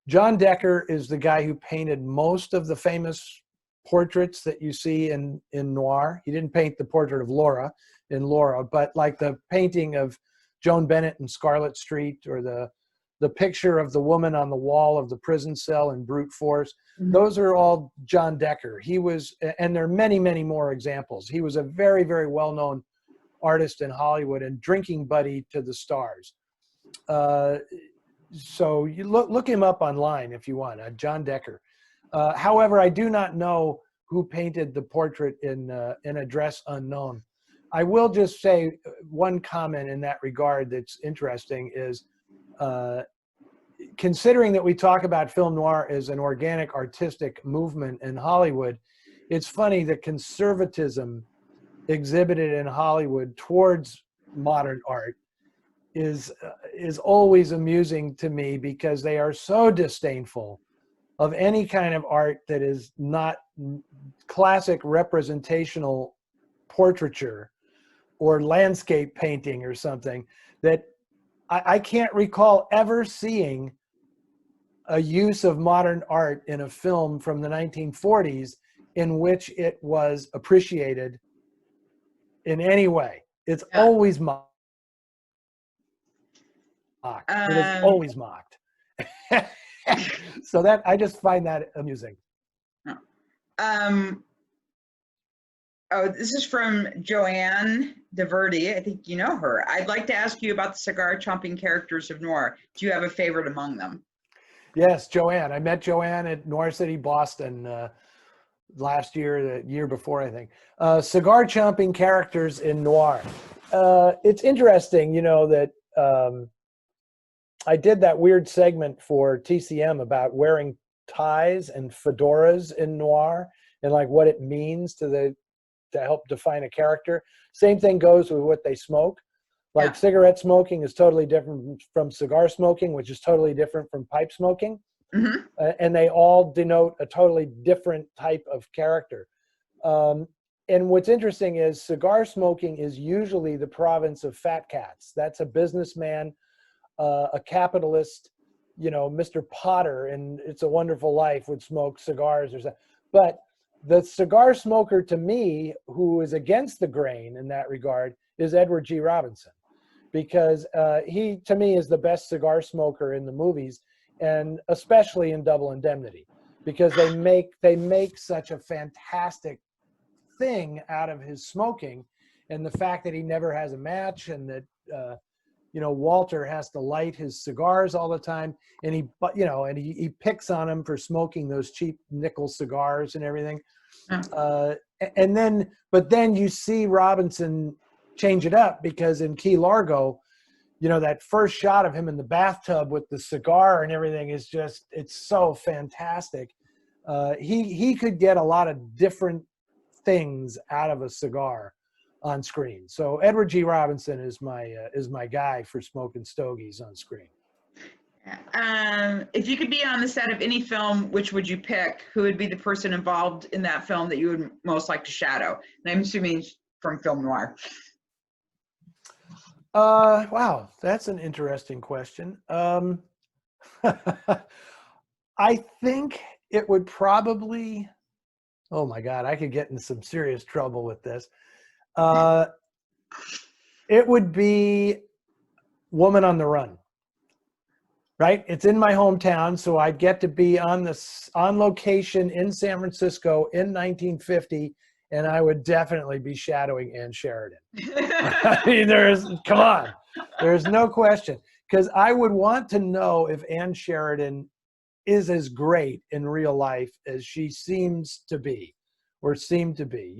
John Decker is the guy who painted most of the famous portraits that you see in noir. He didn't paint the portrait of Laura in Laura, but like the painting of Joan Bennett in Scarlet Street, or the picture of the woman on the wall of the prison cell in Brute Force. Mm-hmm. Those are all John Decker. He was, and there are many, many more examples. He was a very, very well-known artist in Hollywood and drinking buddy to the stars. So you look him up online if you want, John Decker. However, I do not know who painted the portrait in Address Unknown. I will just say one comment in that regard that's interesting is, considering that we talk about film noir as an organic artistic movement in Hollywood, it's funny that conservatism exhibited in Hollywood towards modern art is always amusing to me, because they are so disdainful of any kind of art that is not classic representational portraiture or landscape painting or something, that I can't recall ever seeing a use of modern art in a film from the 1940s in which it was appreciated in any way. It's always mocked. It is always mocked. So that, I just find that amusing. Oh, this is from Joanne DeVerde. I think you know her. I'd like to ask you about the cigar chomping characters of noir. Do you have a favorite among them? Yes, Joanne. I met Joanne at Noir City, Boston last year, the year before, I think. Cigar chomping characters in noir. It's interesting, you know, that I did that weird segment for TCM about wearing ties and fedoras in noir and like what it means to help define a character. Same thing goes with what they smoke. Like Yeah. cigarette smoking is totally different from cigar smoking, which is totally different from pipe smoking. Hmm. And they all denote a totally different type of character. And what's interesting is cigar smoking is usually the province of fat cats. That's a businessman, a capitalist, Mr. Potter in It's a Wonderful Life would smoke cigars or something. But the cigar smoker to me, who is against the grain in that regard, is Edward G. Robinson, because he, to me, is the best cigar smoker in the movies, and especially in Double Indemnity, because they make such a fantastic thing out of his smoking, and the fact that he never has a match, and that Walter has to light his cigars all the time, and he picks on him for smoking those cheap nickel cigars and everything. Yeah. But then you see Robinson change it up, because in Key Largo, that first shot of him in the bathtub with the cigar and everything is just, it's so fantastic. He could get a lot of different things out of a cigar on screen. So Edward G. Robinson is my guy for smoking stogies on screen. If you could be on the set of any film, which would you pick? Who would be the person involved in that film that you would most like to shadow? And I'm assuming from film noir. Wow, that's an interesting question. I think it would probably, oh my God, I could get in some serious trouble with this. It would be Woman on the Run. Right? It's in my hometown, so I'd get to be on location in San Francisco in 1950, and I would definitely be shadowing Ann Sheridan. I mean, come on, there's no question, because I would want to know if Ann Sheridan is as great in real life as she seems to be, or seemed to be.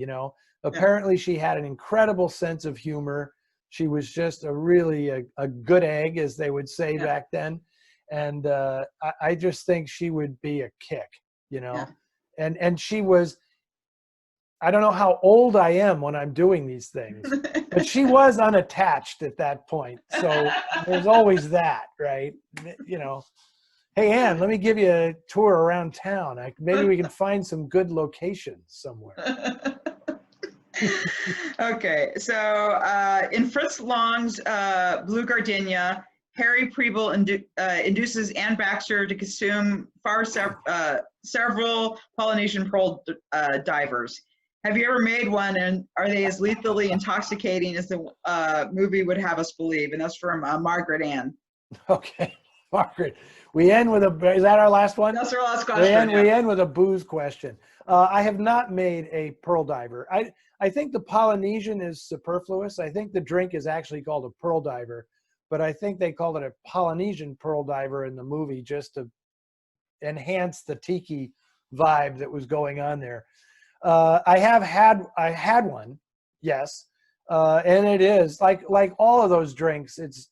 Apparently she had an incredible sense of humor. She was just a good egg, as they would say back then. And I just think she would be a kick, and she was, I don't know how old I am when I'm doing these things, but she was unattached at that point. So there's always that, right? Hey, Ann, let me give you a tour around town. Maybe we can find some good locations somewhere. Okay, so in Fritz Lang's Blue Gardenia, Harry Preble induces Anne Baxter to consume several Polynesian pearl divers. Have you ever made one, and are they as lethally intoxicating as the movie would have us believe? And that's from Margaret Ann. Okay, Margaret. We end with is that our last one? That's our last question. We end with a booze question. I have not made a pearl diver. I think the Polynesian is superfluous. I think the drink is actually called a pearl diver, but I think they called it a Polynesian pearl diver in the movie just to enhance the tiki vibe that was going on there. I had one, yes, and it is like all of those drinks. It's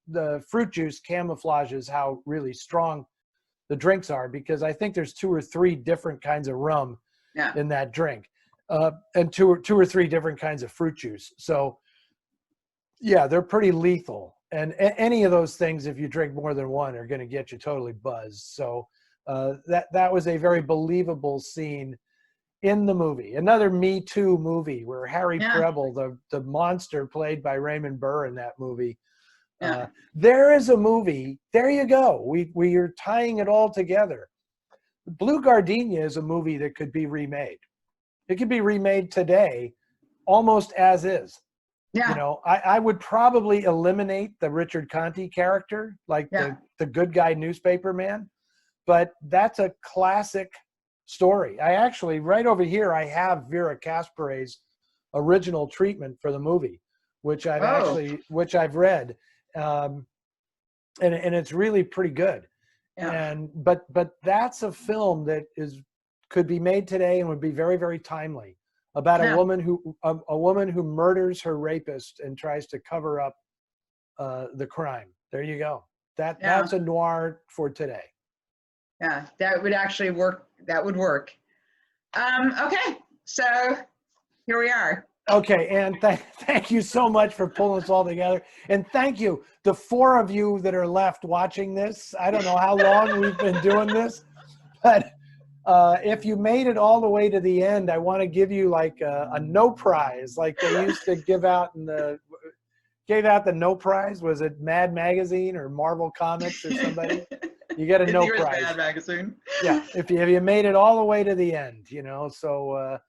the fruit juice camouflages how really strong the drinks are, because I think there's 2 or 3 different kinds of rum in that drink, and two or three different kinds of fruit juice. So yeah, they're pretty lethal. And any of those things, if you drink more than one, are going to get you totally buzzed. So that was a very believable scene in the movie. Another Me Too movie where Harry Preble, the monster played by Raymond Burr in that movie. There is a movie. There you go. We are tying it all together. Blue Gardenia is a movie that could be remade. It could be remade today, almost as is. Yeah. I would probably eliminate the Richard Conte character, like the good guy newspaper man, but that's a classic story. I actually, right over here, I have Vera Kaspare's original treatment for the movie, which I've read, and it's really pretty good. But that's a film that could be made today and would be very, very timely, about a woman who murders her rapist and tries to cover up the crime. There you go. That's a noir for today. Yeah, that would actually work. That would work. Okay, so here we are. Okay, and thank you so much for pulling us all together. And thank you, the 4 of you that are left watching this. I don't know how long we've been doing this, but if you made it all the way to the end, I want to give you like a no prize, like they used to give out gave out the no prize. Was it Mad Magazine or Marvel Comics or somebody? You get a no prize. Mad Magazine. Yeah, if you made it all the way to the end, So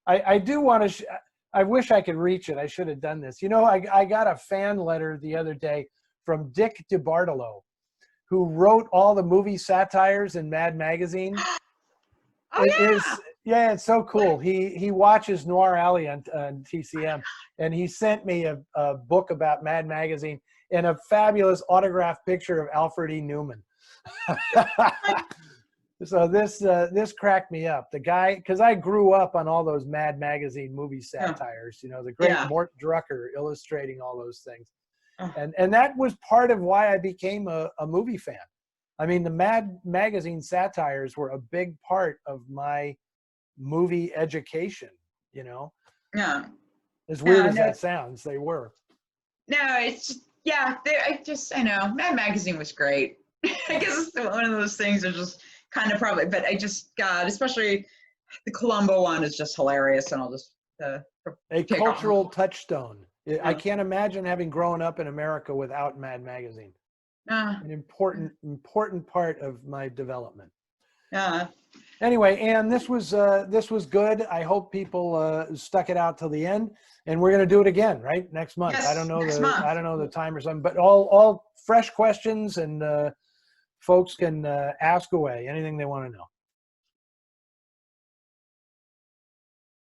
I do want to. I wish I could reach it. I should have done this. I got a fan letter the other day from Dick DeBartolo, who wrote all the movie satires in Mad Magazine. It's so cool. He watches Noir Alley on TCM, and he sent me a book about Mad Magazine and a fabulous autographed picture of Alfred E. Newman. So this cracked me up. The guy, because I grew up on all those Mad Magazine movie satires, the great Mort Drucker illustrating all those things. And that was part of why I became a movie fan. I mean, the Mad Magazine satires were a big part of my movie education, Yeah. As weird as that sounds, they were. No, it's, I know, Mad Magazine was great. I guess it's one of those things that just kind of probably, but God, especially the Columbo one is just hilarious, and I'll just a cultural touchstone. I can't imagine having grown up in America without Mad Magazine. An important part of my development. Anyway, Ann, this was good. I hope people stuck it out till the end, and we're going to do it again, right? Next month. Yes, I don't know month. I don't know the time or something, but all fresh questions, and folks can ask away anything they want to know.